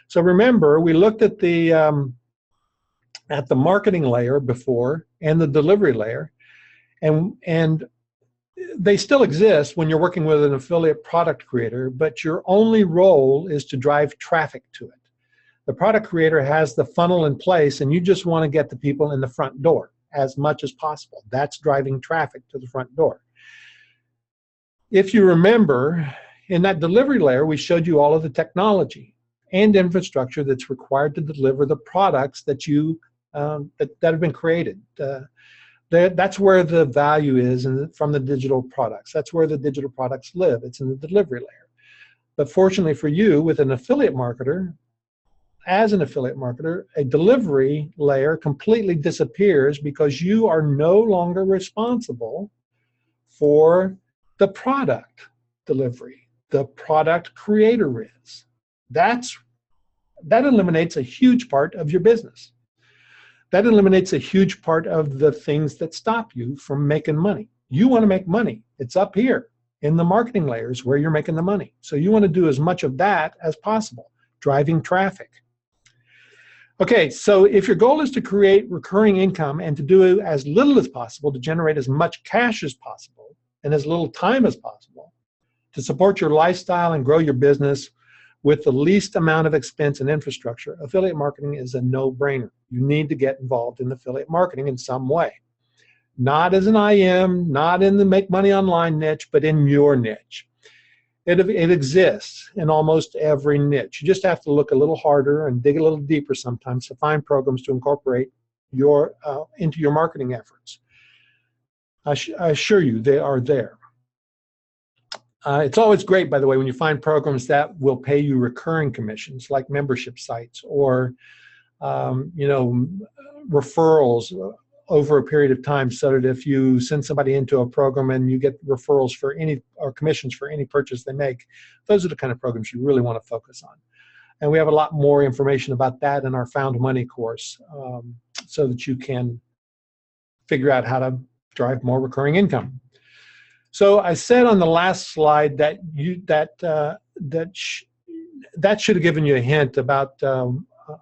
So remember, we looked at the marketing layer before and the delivery layer, and they still exist when you're working with an affiliate product creator, but your only role is to drive traffic to it. The product creator has the funnel in place, and you just want to get the people in the front door as much as possible. That's driving traffic to the front door. If you remember, in that delivery layer, we showed you all of the technology and infrastructure that's required to deliver the products that that have been created. That's where the value is from the digital products. That's where the digital products live. It's in the delivery layer. But fortunately for you, with an affiliate marketer, as an affiliate marketer, a delivery layer completely disappears because you are no longer responsible for the product delivery. The product creator is. That eliminates a huge part of your business. That eliminates a huge part of the things that stop you from making money. You want to make money. It's up here in the marketing layers where you're making the money. So you want to do as much of that as possible, driving traffic. Okay, so if your goal is to create recurring income and to do as little as possible to generate as much cash as possible and as little time as possible to support your lifestyle and grow your business with the least amount of expense and infrastructure, affiliate marketing is a no-brainer. You need to get involved in affiliate marketing in some way. Not as an IM, not in the make money online niche, but in your niche. It exists in almost every niche. You just have to look a little harder and dig a little deeper sometimes to find programs to incorporate into your marketing efforts. I assure you, they are there. It's always great, by the way, when you find programs that will pay you recurring commissions, like membership sites or referrals over a period of time, so that if you send somebody into a program and you get referrals for or commissions for any purchase they make, those are the kind of programs you really want to focus on. And we have a lot more information about that in our Found Money course, so that you can figure out how to drive more recurring income. So I said on the last slide that that should have given you a hint about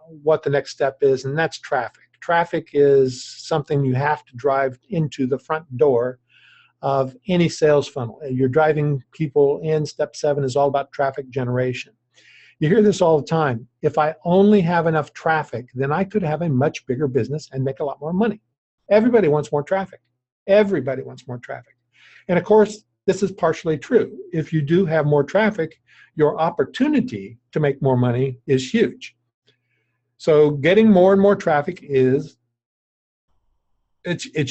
what the next step is, and that's traffic. Traffic is something you have to drive into the front door of any sales funnel. You're driving people in. Step 7 is all about traffic generation. You hear this all the time. If I only have enough traffic, then I could have a much bigger business and make a lot more money. Everybody wants more traffic. Everybody wants more traffic. And of course, this is partially true. If you do have more traffic, your opportunity to make more money is huge. So getting more and more traffic it's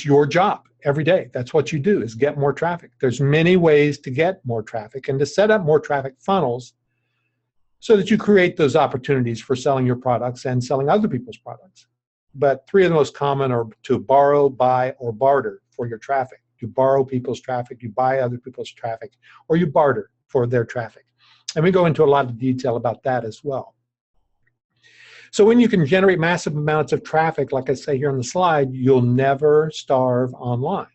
your job every day. That's what you do, is get more traffic. There's many ways to get more traffic and to set up more traffic funnels so that you create those opportunities for selling your products and selling other people's products. But 3 of the most common are to borrow, buy, or barter for your traffic. You borrow people's traffic, you buy other people's traffic, or you barter for their traffic. And we go into a lot of detail about that as well. So when you can generate massive amounts of traffic, like I say here on the slide, you'll never starve online,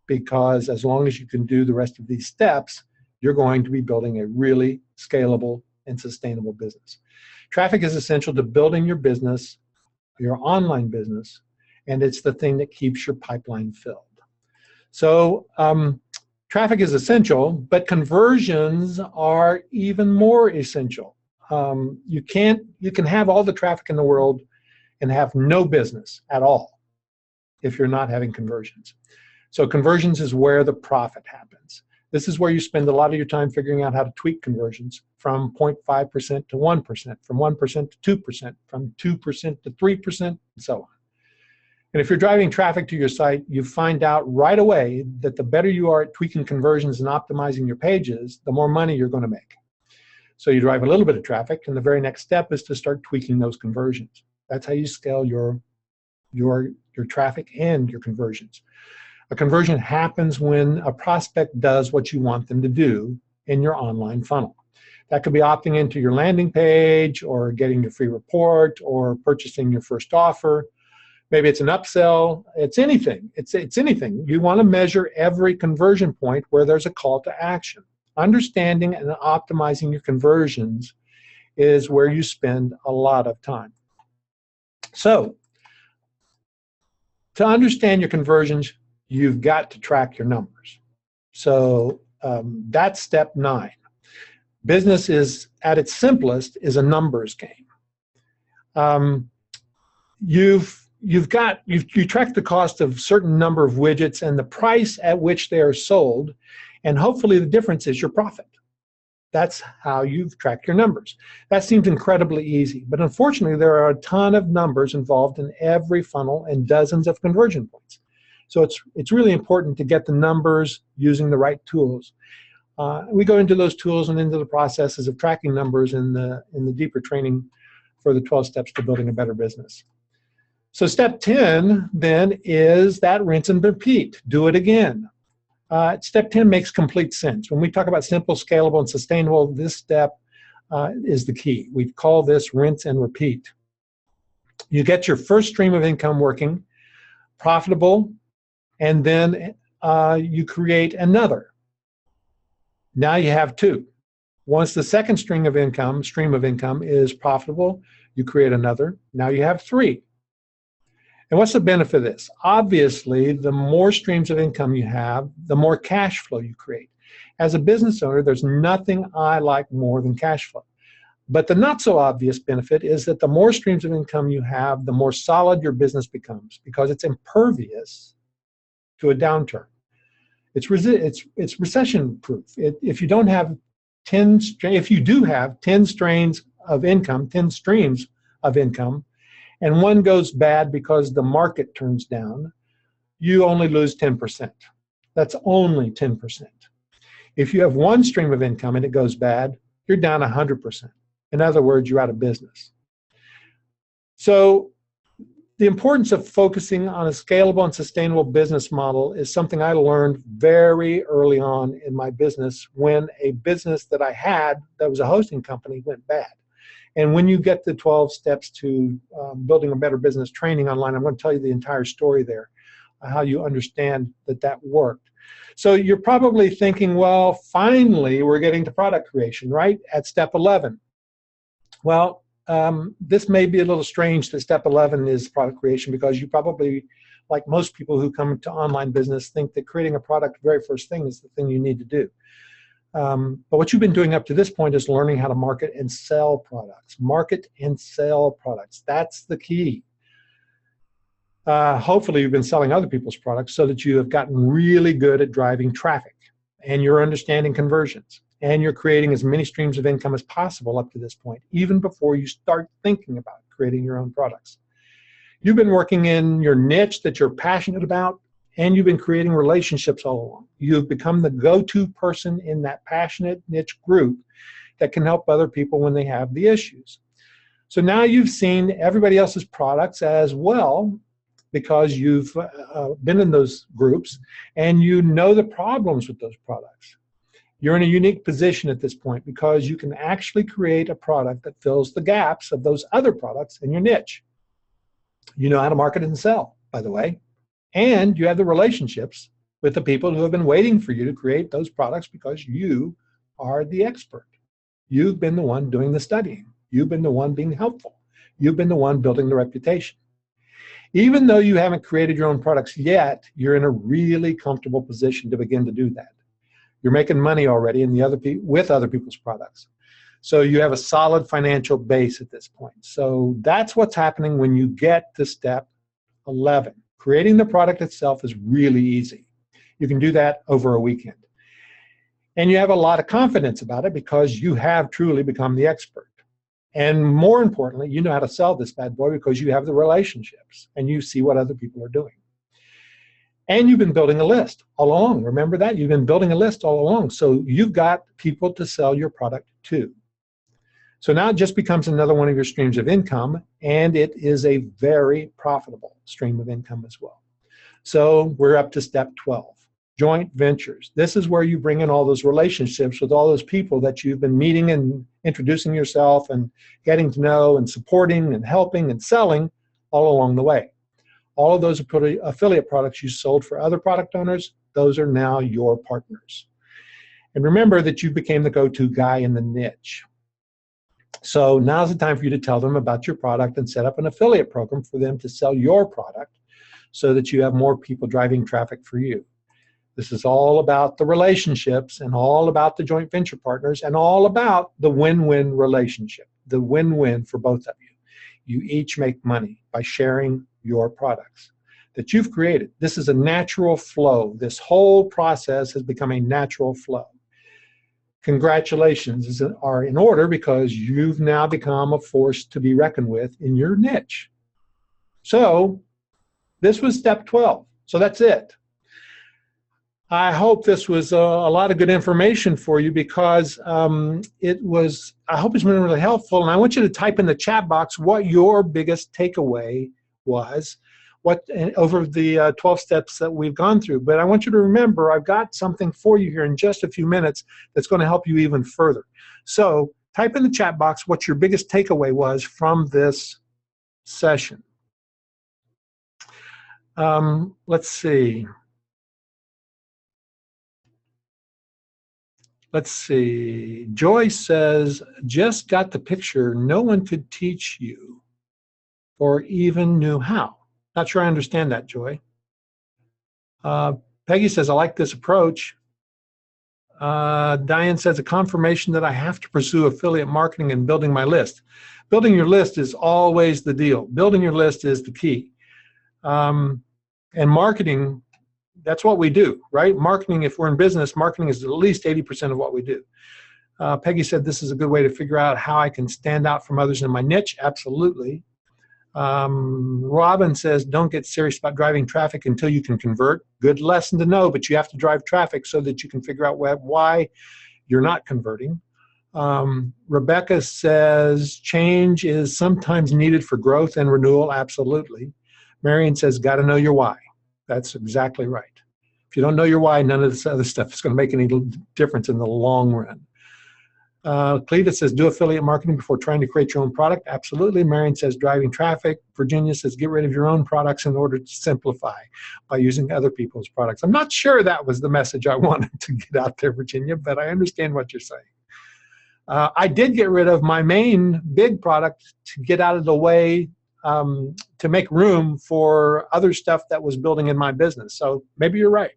because as long as you can do the rest of these steps, you're going to be building a really scalable and sustainable business. Traffic is essential to building your business, your online business, and it's the thing that keeps your pipeline filled. So traffic is essential, but conversions are even more essential. You can have all the traffic in the world and have no business at all if you're not having conversions. So conversions is where the profit happens. This is where you spend a lot of your time figuring out how to tweak conversions from 0.5% to 1%, from 1% to 2%, from 2% to 3%, and so on. And if you're driving traffic to your site, you find out right away that the better you are at tweaking conversions and optimizing your pages, the more money you're going to make. So you drive a little bit of traffic, and the very next step is to start tweaking those conversions. That's how you scale your traffic and your conversions. A conversion happens when a prospect does what you want them to do in your online funnel. That could be opting into your landing page, or getting your free report, or purchasing your first offer. Maybe it's an upsell. It's anything. It's anything. You want to measure every conversion point where there's a call to action. Understanding and optimizing your conversions is where you spend a lot of time. So, to understand your conversions, you've got to track your numbers. So that's step 9. Business is, at its simplest, is a numbers game. You track the cost of a certain number of widgets and the price at which they are sold, and hopefully the difference is your profit. That's how you've tracked your numbers. That seems incredibly easy, but unfortunately there are a ton of numbers involved in every funnel and dozens of conversion points. So it's really important to get the numbers using the right tools. We go into those tools and into the processes of tracking numbers in the deeper training for the 12 steps to building a better business. So step 10 then is that rinse and repeat. Do it again. Step 10 makes complete sense. When we talk about simple, scalable, and sustainable, this step is the key. We call this rinse and repeat. You get your first stream of income working, profitable, and then you create another. Now you have 2. Once the second stream of income is profitable, you create another. Now you have 3. And what's the benefit of this? Obviously, the more streams of income you have, the more cash flow you create. As a business owner, there's nothing I like more than cash flow. But the not so obvious benefit is that the more streams of income you have, the more solid your business becomes, because it's impervious to a downturn. It's recession proof. If you don't have 10, if you do have 10 streams of income, and one goes bad because the market turns down, you only lose 10%. That's only 10%. If you have one stream of income and it goes bad, you're down 100%. In other words, you're out of business. So the importance of focusing on a scalable and sustainable business model is something I learned very early on in my business when a business that I had that was a hosting company went bad. And when you get the 12 steps to building a better business training online, I'm going to tell you the entire story there, how you understand that worked. So you're probably thinking, well, finally, we're getting to product creation, right? At step 11. Well, this may be a little strange that step 11 is product creation, because you probably, like most people who come to online business, think that creating a product, the very first thing, is the thing you need to do. But what you've been doing up to this point is learning how to market and sell products. Market and sell products. That's the key. Hopefully you've been selling other people's products so that you have gotten really good at driving traffic, and you're understanding conversions, and you're creating as many streams of income as possible up to this point, even before you start thinking about creating your own products. You've been working in your niche that you're passionate about, and you've been creating relationships all along. You've become the go-to person in that passionate niche group that can help other people when they have the issues. So now you've seen everybody else's products as well, because you've been in those groups and you know the problems with those products. You're in a unique position at this point because you can actually create a product that fills the gaps of those other products in your niche. You know how to market and sell, by the way. And you have the relationships with the people who have been waiting for you to create those products because you are the expert. You've been the one doing the studying. You've been the one being helpful. You've been the one building the reputation. Even though you haven't created your own products yet, you're in a really comfortable position to begin to do that. You're making money already with other people's products. So you have a solid financial base at this point. So that's what's happening when you get to step 11. Creating the product itself is really easy. You can do that over a weekend. And you have a lot of confidence about it because you have truly become the expert. And more importantly, you know how to sell this bad boy because you have the relationships and you see what other people are doing. And you've been building a list all along. Remember that? You've been building a list all along. So you've got people to sell your product to. So now it just becomes another one of your streams of income, and it is a very profitable stream of income as well. So we're up to step 12, joint ventures. This is where you bring in all those relationships with all those people that you've been meeting and introducing yourself and getting to know and supporting and helping and selling all along the way. All of those affiliate products you sold for other product owners, those are now your partners. And remember that you became the go-to guy in the niche. So now's the time for you to tell them about your product and set up an affiliate program for them to sell your product so that you have more people driving traffic for you. This is all about the relationships and all about the joint venture partners and all about the win-win relationship, the win-win for both of you. You each make money by sharing your products that you've created. This is a natural flow. This whole process has become a natural flow. Congratulations are in order because you've now become a force to be reckoned with in your niche. So this was step 12. So that's it. I hope this was a lot of good information for you because I hope it's been really helpful. And I want you to type in the chat box what your biggest takeaway was over the 12 steps that we've gone through. But I want you to remember, I've got something for you here in just a few minutes that's going to help you even further. So type in the chat box what your biggest takeaway was from this session. Let's see. Let's see. Joy says, just got the picture. No one could teach you or even knew how. Not sure I understand that, Joy. Peggy says, I like this approach. Diane says, a confirmation that I have to pursue affiliate marketing and building my list. Building your list is always the deal. Building your list is the key. And marketing, that's what we do, right? Marketing, if we're in business, marketing is at least 80% of what we do. Peggy said, this is a good way to figure out how I can stand out from others in my niche. Absolutely. Robin says, don't get serious about driving traffic until you can convert. Good lesson to know, but you have to drive traffic so that you can figure out why you're not converting. Rebecca says, change is sometimes needed for growth and renewal. Absolutely. Marion says, got to know your why. That's exactly right. If you don't know your why, none of this other stuff is going to make any difference in the long run. Cleta says, do affiliate marketing before trying to create your own product. Absolutely. Marion says, driving traffic. Virginia says, get rid of your own products in order to simplify by using other people's products. I'm not sure that was the message I wanted to get out there, Virginia, but I understand what you're saying. I did get rid of my main big product to get out of the way to make room for other stuff that was building in my business. So maybe you're right.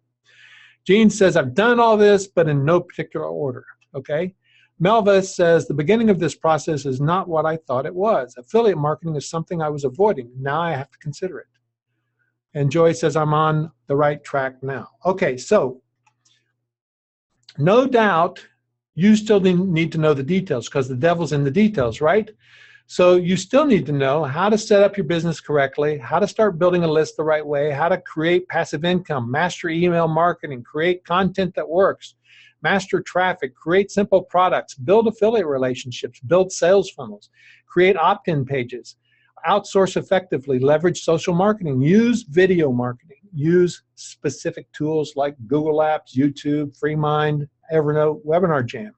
Jean says, I've done all this, but in no particular order. Okay. Melva says, the beginning of this process is not what I thought it was. Affiliate marketing is something I was avoiding. Now I have to consider it. And Joy says, I'm on the right track now. Okay, so no doubt you still need to know the details because the devil's in the details, right? So you still need to know how to set up your business correctly, how to start building a list the right way, how to create passive income, master email marketing, create content that works, master traffic, create simple products, build affiliate relationships, build sales funnels, create opt-in pages, outsource effectively, leverage social marketing, use video marketing, use specific tools like Google Apps, YouTube, FreeMind, Evernote, Webinar Jam.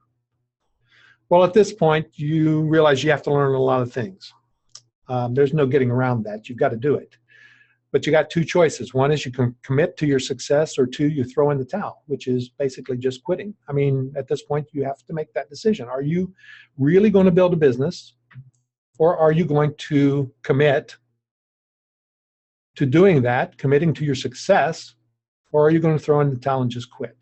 Well, at this point, you realize you have to learn a lot of things. There's no getting around that. You've got to do it. But you got two choices. One is you can commit to your success, or two, you throw in the towel, which is basically just quitting. I mean, at this point, you have to make that decision. Are you really going to build a business, or are you going to commit to doing that, committing to your success, or are you going to throw in the towel and just quit?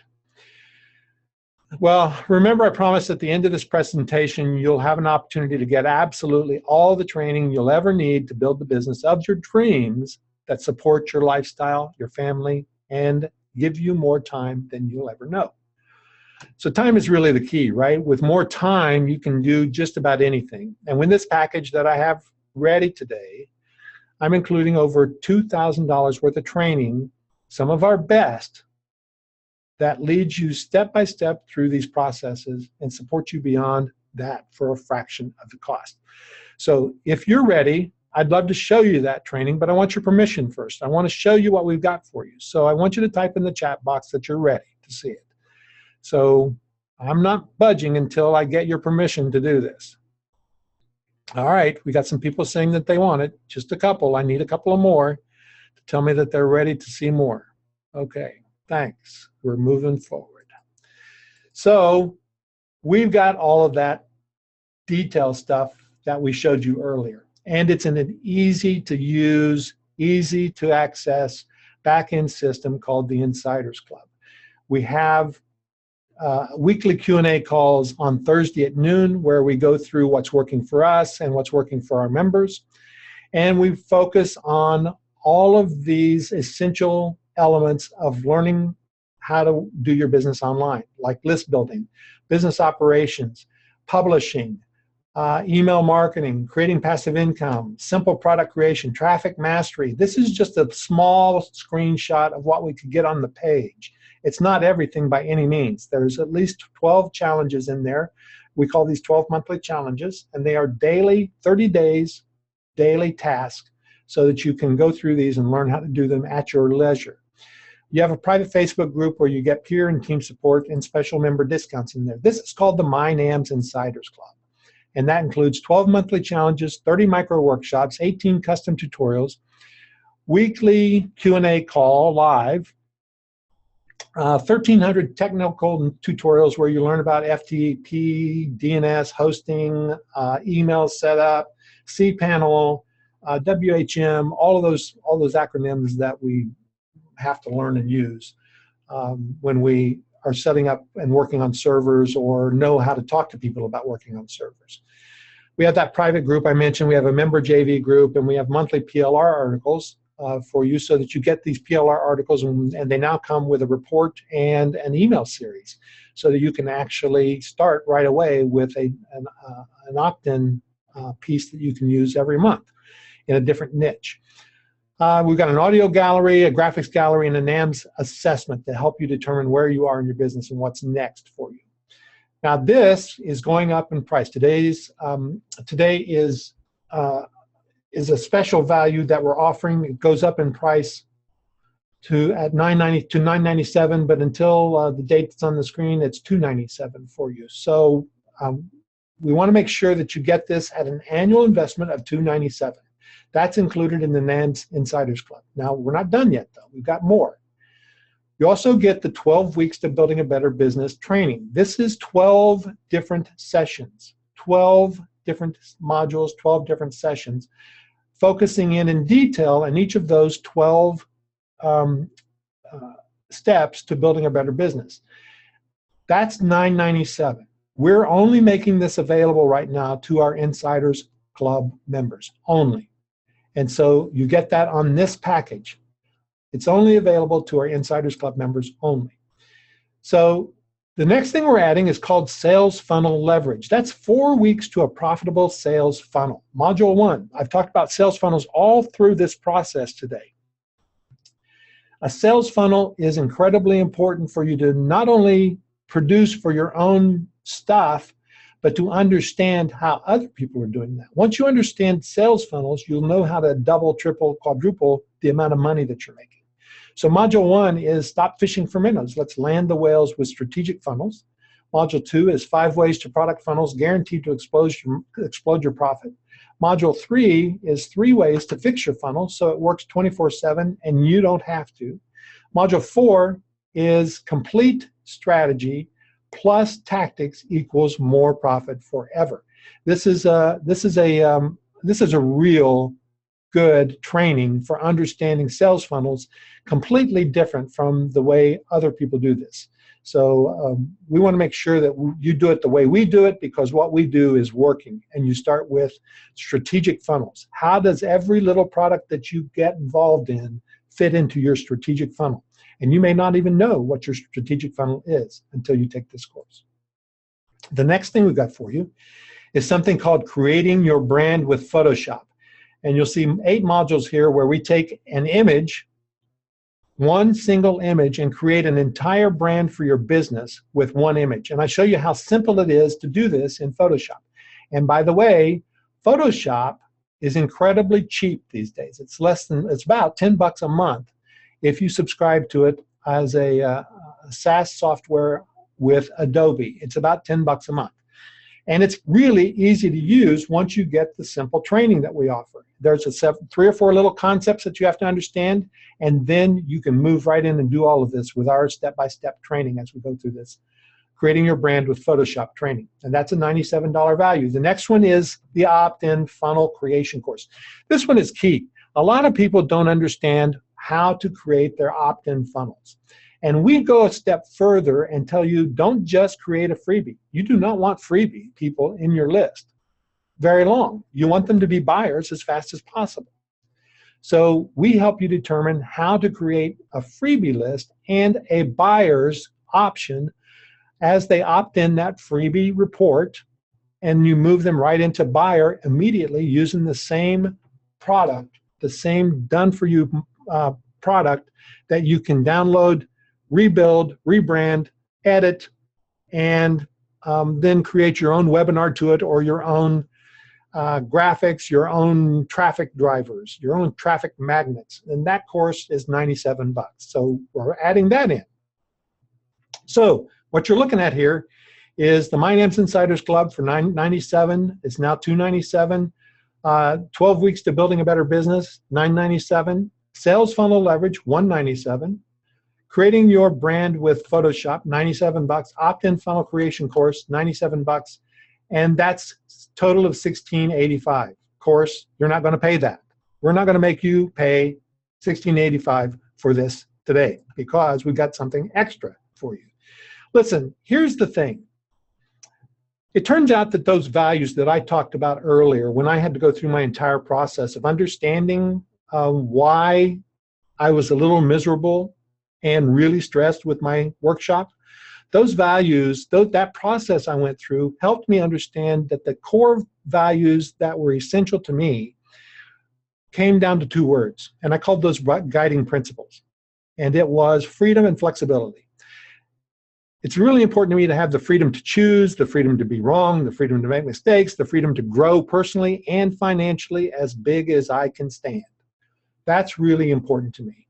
Well, remember I promised at the end of this presentation, you'll have an opportunity to get absolutely all the training you'll ever need to build the business of your dreams that support your lifestyle, your family, and give you more time than you'll ever know. So time is really the key, right? With more time, you can do just about anything. And with this package that I have ready today, I'm including over $2,000 worth of training, some of our best, that leads you step by step through these processes and support you beyond that for a fraction of the cost. So if you're ready, I'd love to show you that training, but I want your permission first. I want to show you what we've got for you. So I want you to type in the chat box that you're ready to see it. So I'm not budging until I get your permission to do this. All right, we got some people saying that they want it. Just a couple. I need a couple of more to tell me that they're ready to see more. Okay, thanks. We're moving forward. So we've got all of that detail stuff that we showed you earlier. And it's in an easy to use, easy to access back-end system called the Insiders Club. We have weekly Q&A calls on Thursday at noon where we go through what's working for us and what's working for our members. And we focus on all of these essential elements of learning how to do your business online, like list building, business operations, publishing, email marketing, creating passive income, simple product creation, traffic mastery. This is just a small screenshot of what we could get on the page. It's not everything by any means. There's at least 12 challenges in there. We call these 12 monthly challenges, and they are daily, 30 days, daily tasks, so that you can go through these and learn how to do them at your leisure. You have a private Facebook group where you get peer and team support and special member discounts in there. This is called the MyNAMS Insiders Club. And that includes 12 monthly challenges, 30 micro workshops, 18 custom tutorials, weekly Q&A call live, 1,300 technical tutorials where you learn about FTP, DNS, hosting, email setup, cPanel, WHM, all those acronyms that we have to learn and use when we are setting up and working on servers or know how to talk to people about working on servers. We have that private group I mentioned. We have a member JV group, and we have monthly PLR articles for you so that you get these PLR articles, and they now come with a report and an email series so that you can actually start right away with an opt-in piece that you can use every month in a different niche. We've got an audio gallery, a graphics gallery, and a NAMS assessment to help you determine where you are in your business and what's next for you. Now this is going up in price. Today is a special value that we're offering. It goes up in price to $997, but until the date that's on the screen, it's $297 for you. So we want to make sure that you get this at an annual investment of $297. That's included in the NAMS Insiders Club. Now, we're not done yet, though. We've got more. You also get the 12 Weeks to Building a Better Business training. This is 12 different sessions, 12 different modules, 12 different sessions, focusing in detail on each of those 12 steps to building a better business. That's $997. We're only making this available right now to our Insiders Club members only. And so you get that on this package. It's only available to our Insiders Club members only. So the next thing we're adding is called Sales Funnel Leverage. That's 4 weeks to a profitable sales funnel. Module 1. I've talked about sales funnels all through this process today. A sales funnel is incredibly important for you to not only produce for your own stuff, but to understand how other people are doing that. Once you understand sales funnels, you'll know how to double, triple, quadruple the amount of money that you're making. So module 1 is stop fishing for minnows. Let's land the whales with strategic funnels. Module 2 is 5 ways to product funnels guaranteed to explode your profit. Module 3 is 3 ways to fix your funnel so it works 24/7 and you don't have to. Module 4 is complete strategy plus tactics equals more profit forever. This is a real good training for understanding sales funnels, completely different from the way other people do this. So we want to make sure that you do it the way we do it, because what we do is working. And you start with strategic funnels. How does every little product that you get involved in fit into your strategic funnel? And you may not even know what your strategic funnel is until you take this course. The next thing we've got for you is something called Creating Your Brand with Photoshop. And you'll see 8 modules here where we take an image, one single image, and create an entire brand for your business with one image. And I show you how simple it is to do this in Photoshop. And by the way, Photoshop is incredibly cheap these days. It's about $10 a month if you subscribe to it as a SaaS software with Adobe. It's about $10 a month. And it's really easy to use once you get the simple training that we offer. There's 3 or 4 little concepts that you have to understand, and then you can move right in and do all of this with our step-by-step training as we go through this. Creating Your Brand with Photoshop training. And that's a $97 value. The next one is the opt-in funnel creation course. This one is key. A lot of people don't understand how to create their opt-in funnels. And we go a step further and tell you, don't just create a freebie. You do not want freebie people in your list very long. You want them to be buyers as fast as possible. So we help you determine how to create a freebie list and a buyer's option as they opt in that freebie report, and you move them right into buyer immediately using the same product, the same done-for-you product that you can download, rebuild, rebrand, edit, and then create your own webinar to it, or your own graphics, your own traffic drivers, your own traffic magnets. And that course is $97. So we're adding that in. So what you're looking at here is the MyNAMS Insiders Club for $997. It's now $297. 12 weeks to building a better business, $997. Sales funnel leverage, $197. Creating your brand with Photoshop, $97. Opt-in funnel creation course, $97. And that's total of $1685. Of course, you're not going to pay that. We're not going to make you pay $1685 for this today because we've got something extra for you. Listen, here's the thing. It turns out that those values that I talked about earlier, when I had to go through my entire process of understanding why I was a little miserable and really stressed with my workshop, those values, that process I went through helped me understand that the core values that were essential to me came down to 2 words, and I called those guiding principles. And it was freedom and flexibility. It's really important to me to have the freedom to choose, the freedom to be wrong, the freedom to make mistakes, the freedom to grow personally and financially as big as I can stand. That's really important to me.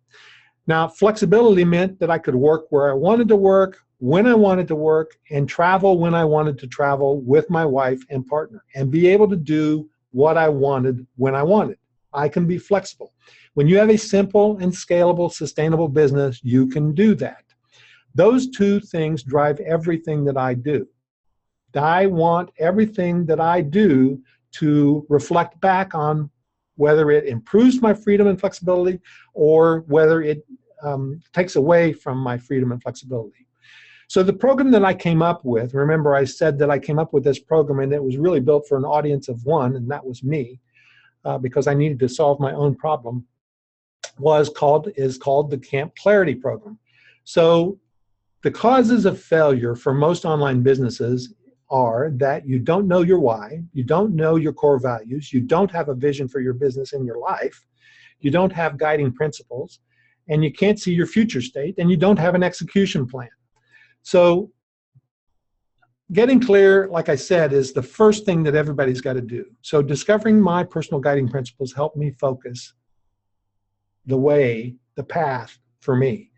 Now, flexibility meant that I could work where I wanted to work, when I wanted to work, and travel when I wanted to travel with my wife and partner, and be able to do what I wanted when I wanted. I can be flexible. When you have a simple and scalable, sustainable business, you can do that. Those 2 things drive everything that I do. I want everything that I do to reflect back on whether it improves my freedom and flexibility or whether it takes away from my freedom and flexibility. So the program that I came up with, remember I said that I came up with this program and it was really built for an audience of 1, and that was me, because I needed to solve my own problem, is called the Camp Clarity Program. So the causes of failure for most online businesses are that you don't know your why, you don't know your core values, you don't have a vision for your business and your life, you don't have guiding principles, and you can't see your future state, and you don't have an execution plan. So getting clear, like I said, is the first thing that everybody's got to do. So discovering my personal guiding principles helped me focus the path for me.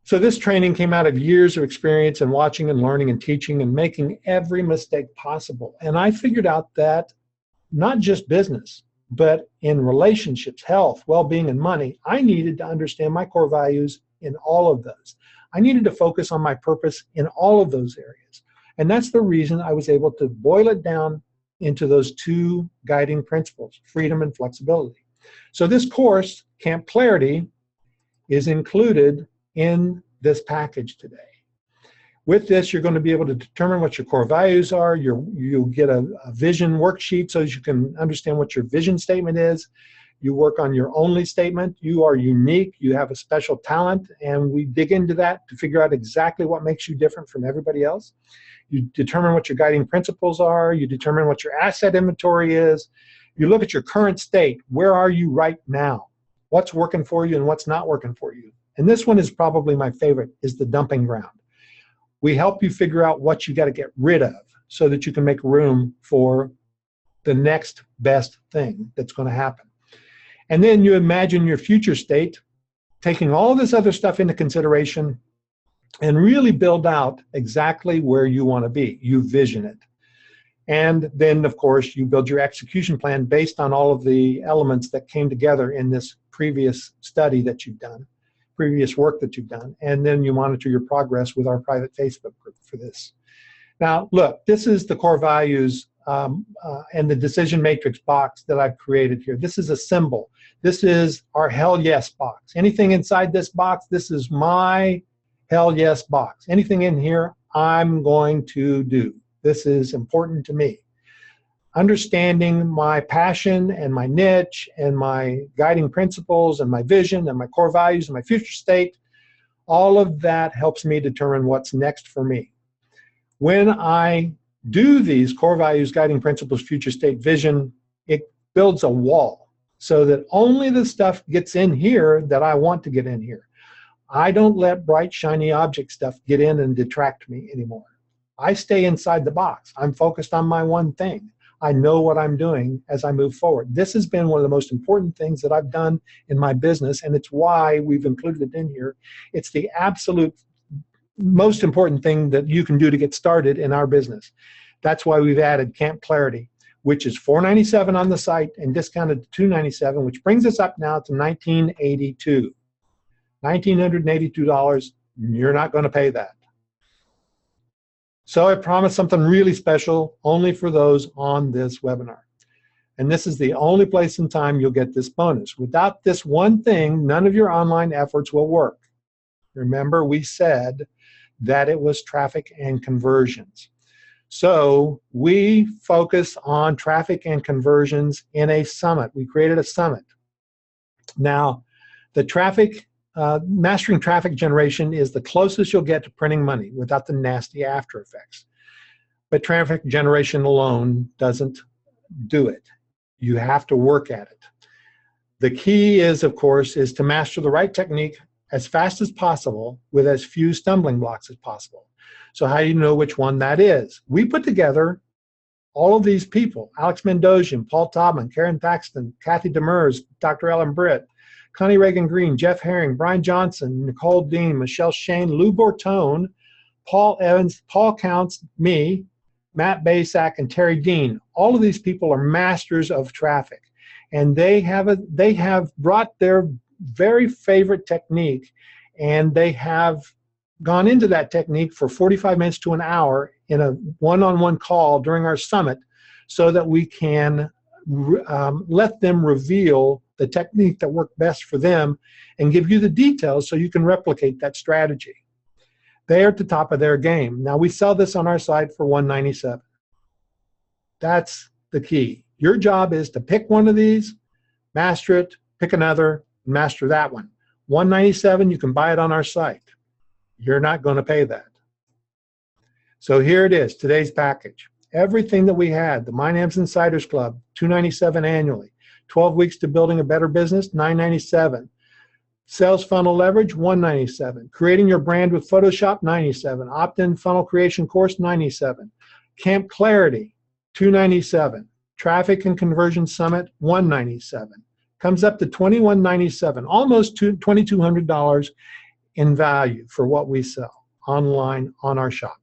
So this training came out of years of experience and watching and learning and teaching and making every mistake possible. And I figured out that not just business, but in relationships, health, well-being, and money, I needed to understand my core values in all of those. I needed to focus on my purpose in all of those areas. And that's the reason I was able to boil it down into those 2 guiding principles, freedom and flexibility. So this course, Camp Clarity, is included in this package today. With this, you're going to be able to determine what your core values are. You'll get a vision worksheet so that you can understand what your vision statement is. You work on your only statement. You are unique. You have a special talent, and we dig into that to figure out exactly what makes you different from everybody else. You determine what your guiding principles are. You determine what your asset inventory is. You look at your current state. Where are you right now? What's working for you and what's not working for you? And this one is probably my favorite, is the dumping ground. We help you figure out what you got to get rid of so that you can make room for the next best thing that's going to happen. And then you imagine your future state, taking all this other stuff into consideration, and really build out exactly where you want to be. You vision it. And then, of course, you build your execution plan based on all of the elements that came together in this previous study that you've done, previous work that you've done. And then you monitor your progress with our private Facebook group for this. Now, look, this is the core values and the decision matrix box that I've created here. This is a symbol. This is our hell yes box. Anything inside this box, this is my hell yes box. Anything in here, I'm going to do. This is important to me. Understanding my passion and my niche and my guiding principles and my vision and my core values and my future state, all of that helps me determine what's next for me. When I do these core values, guiding principles, future state, vision, it builds a wall so that only the stuff gets in here that I want to get in here. I don't let bright, shiny object stuff get in and detract me anymore. I stay inside the box. I'm focused on my one thing. I know what I'm doing as I move forward. This has been one of the most important things that I've done in my business, and it's why we've included it in here. It's the absolute most important thing that you can do to get started in our business. That's why we've added Camp Clarity, which is $497 on the site and discounted to $297, which brings us up now to $1,982. $1,982, you're not going to pay that. So I promised something really special only for those on this webinar. And this is the only place in time you'll get this bonus. Without this one thing, none of your online efforts will work. Remember, we said that it was traffic and conversions. So we focus on traffic and conversions in a summit. We created a summit. Now, the mastering traffic generation is the closest you'll get to printing money without the nasty after effects. But traffic generation alone doesn't do it. You have to work at it. The key is, of course, is to master the right technique as fast as possible with as few stumbling blocks as possible. So how do you know which one that is? We put together all of these people: Alex Mendosian, Paul Taubman, Karen Thaxton, Kathy Demers, Dr. Ellen Britt, Connie Reagan Green, Jeff Herring, Brian Johnson, Nicole Dean, Michelle Shane, Lou Bortone, Paul Evans, Paul Counts, me, Matt Basak, and Terry Dean. All of these people are masters of traffic, and they have brought their very favorite technique, and they have gone into that technique for 45 minutes to an hour in a one-on-one call during our summit so that we can let them reveal the technique that worked best for them and give you the details so you can replicate that strategy. They are at the top of their game. Now, we sell this on our site for $197. That's the key. Your job is to pick one of these, master it, pick another, master that one. $197, you can buy it on our site. You're not going to pay that. So here it is, today's package. Everything that we had: the MyNAMS Insiders Club, $297 annually. 12 weeks to building a better business, $997. Sales funnel leverage, $197. Creating your brand with Photoshop, $97. Opt-in funnel creation course, $97. Camp Clarity, $297. Traffic and Conversion Summit, $197. Comes up to $2197, almost $2,200 in value for what we sell online on our shop.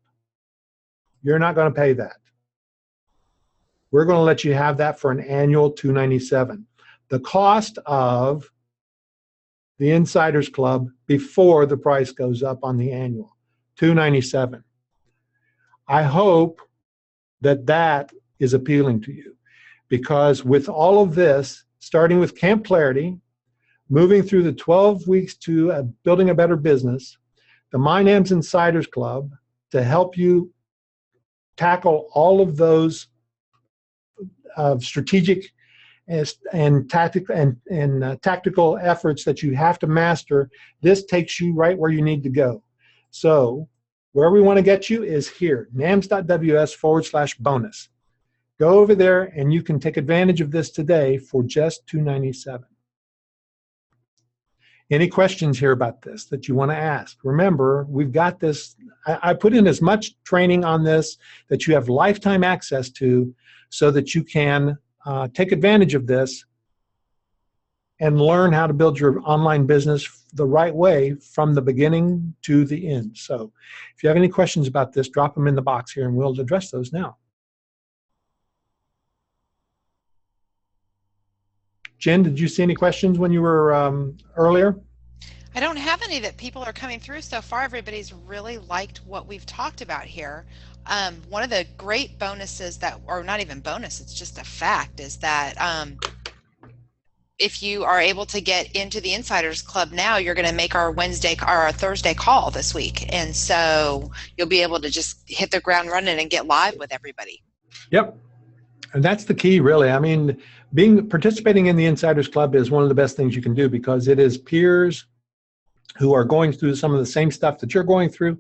You're not going to pay that. We're going to let you have that for an annual $297. The cost of the Insiders Club before the price goes up on the annual, $297. I hope that that is appealing to you, because with all of this, starting with Camp Clarity, moving through the 12 weeks to building a better business, the MyNAMS Insiders Club to help you tackle all of those strategic and tactical efforts that you have to master, this takes you right where you need to go. So where we want to get you is here, nams.ws/bonus. Go over there and you can take advantage of this today for just $297. Any questions here about this that you want to ask? Remember, we've got this. I put in as much training on this that you have lifetime access to so that you can take advantage of this and learn how to build your online business the right way from the beginning to the end. So if you have any questions about this, drop them in the box here and we'll address those now. Jen, did you see any questions when you were earlier? I don't have any that people are coming through so far. Everybody's really liked what we've talked about here. One of the great bonuses that, or not even bonus, it's just a fact, is that if you are able to get into the Insiders Club now, you're going to make our Wednesday or our Thursday call this week. And so you'll be able to just hit the ground running and get live with everybody. Yep. And that's the key, really. I mean, participating in the Insiders Club is one of the best things you can do, because it is peers who are going through some of the same stuff that you're going through,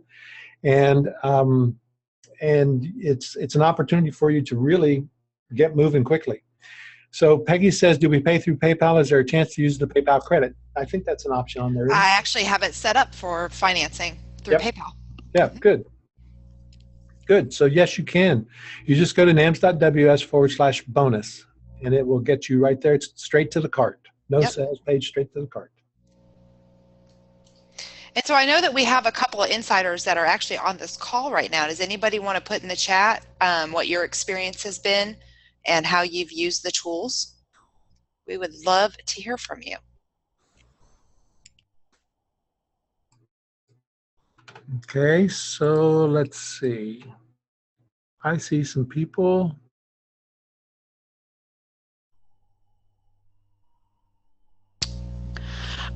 and it's an opportunity for you to really get moving quickly. So Peggy says, do we pay through PayPal? Is there a chance to use the PayPal credit? I think that's an option on there. I actually have it set up for financing through PayPal. Yeah, good. Good. So yes, you can. You just go to nams.ws/bonus, and it will get you right there. It's straight to the cart. No sales page, straight to the cart. And so I know that we have a couple of insiders that are actually on this call right now. Does anybody want to put in the chat what your experience has been and how you've used the tools? We would love to hear from you. Okay, so let's see. I see some people.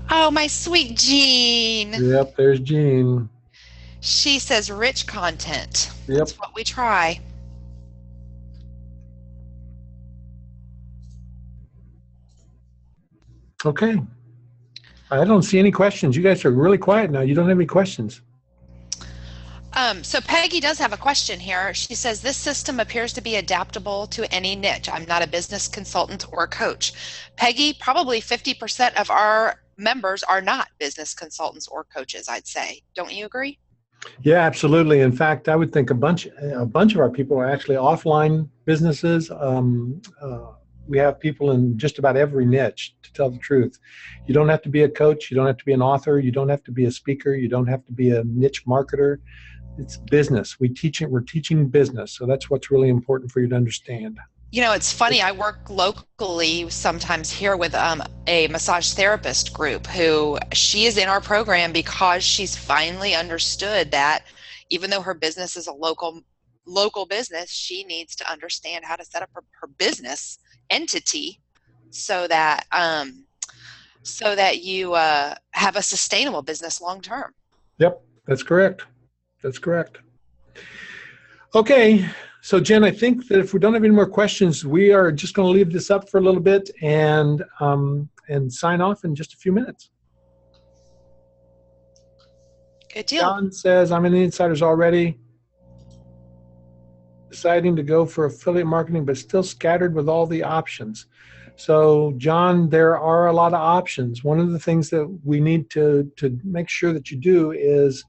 Oh, my sweet Jean. Yep, there's Jean. She says rich content. Yep. That's what we try. Okay. I don't see any questions. You guys are really quiet now. You don't have any questions. So Peggy does have a question here. She says, this system appears to be adaptable to any niche. I'm not a business consultant or coach. Peggy, probably 50% of our members are not business consultants or coaches, I'd say. Don't you agree? Yeah, absolutely. In fact, I would think a bunch of our people are actually offline businesses. We have people in just about every niche, to tell the truth. You don't have to be a coach. You don't have to be an author. You don't have to be a speaker. You don't have to be a niche marketer. It's business. We're teaching business. So that's what's really important for you to understand. You know, it's funny. I work locally sometimes here with a massage therapist group who she is in our program because she's finally understood that even though her business is a local business, she needs to understand how to set up her business entity so that you have a sustainable business long term. Yep, that's correct. That's correct. Okay, so Jen, I think that if we don't have any more questions, we are just going to leave this up for a little bit and sign off in just a few minutes. Good deal. John says, I'm in the Insiders already. Deciding to go for affiliate marketing, but still scattered with all the options. So John, there are a lot of options. One of the things that we need to make sure that you do is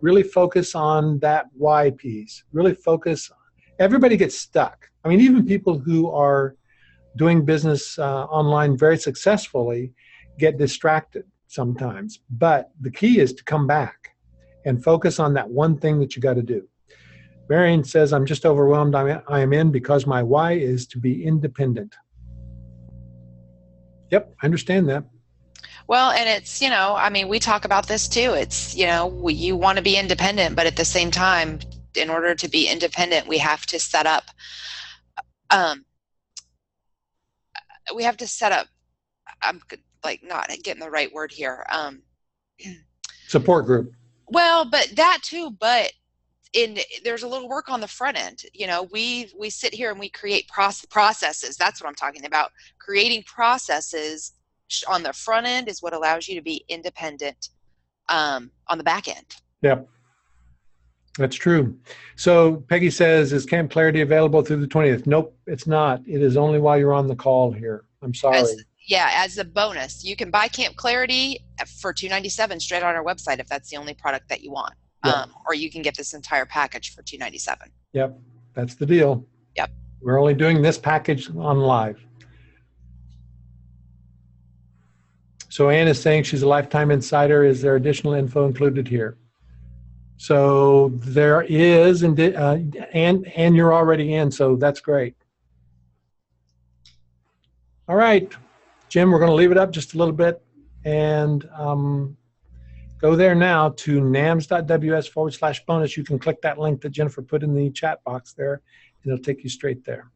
really focus on that why piece. Really focus. Everybody gets stuck. I mean, even people who are doing business online very successfully get distracted sometimes. But the key is to come back and focus on that one thing that you got to do. Marion says, I'm just overwhelmed. I am in because my why is to be independent. Yep, I understand that. Well, and it's, you know, I mean, we talk about this too. It's, you know, you want to be independent, but at the same time, in order to be independent, we have to set up, I'm like not getting the right word here. Support group. Well, but that too, but there's a little work on the front end. You know, we sit here and we create processes. That's what I'm talking about. Creating processes on the front end is what allows you to be independent on the back end. Yep, that's true. So Peggy says, is Camp Clarity available through the 20th? Nope, it's not. It is only while you're on the call here. I'm sorry. As a bonus, you can buy Camp Clarity for $297 straight on our website if that's the only product that you want. Yep. Or you can get this entire package for $297. Yep, that's the deal. Yep. We're only doing this package on live. So Ann is saying she's a lifetime insider. Is there additional info included here? So there is, and you're already in, so that's great. All right, Jim, we're going to leave it up just a little bit and going go there now to nams.ws/bonus. You can click that link that Jennifer put in the chat box there, and it'll take you straight there.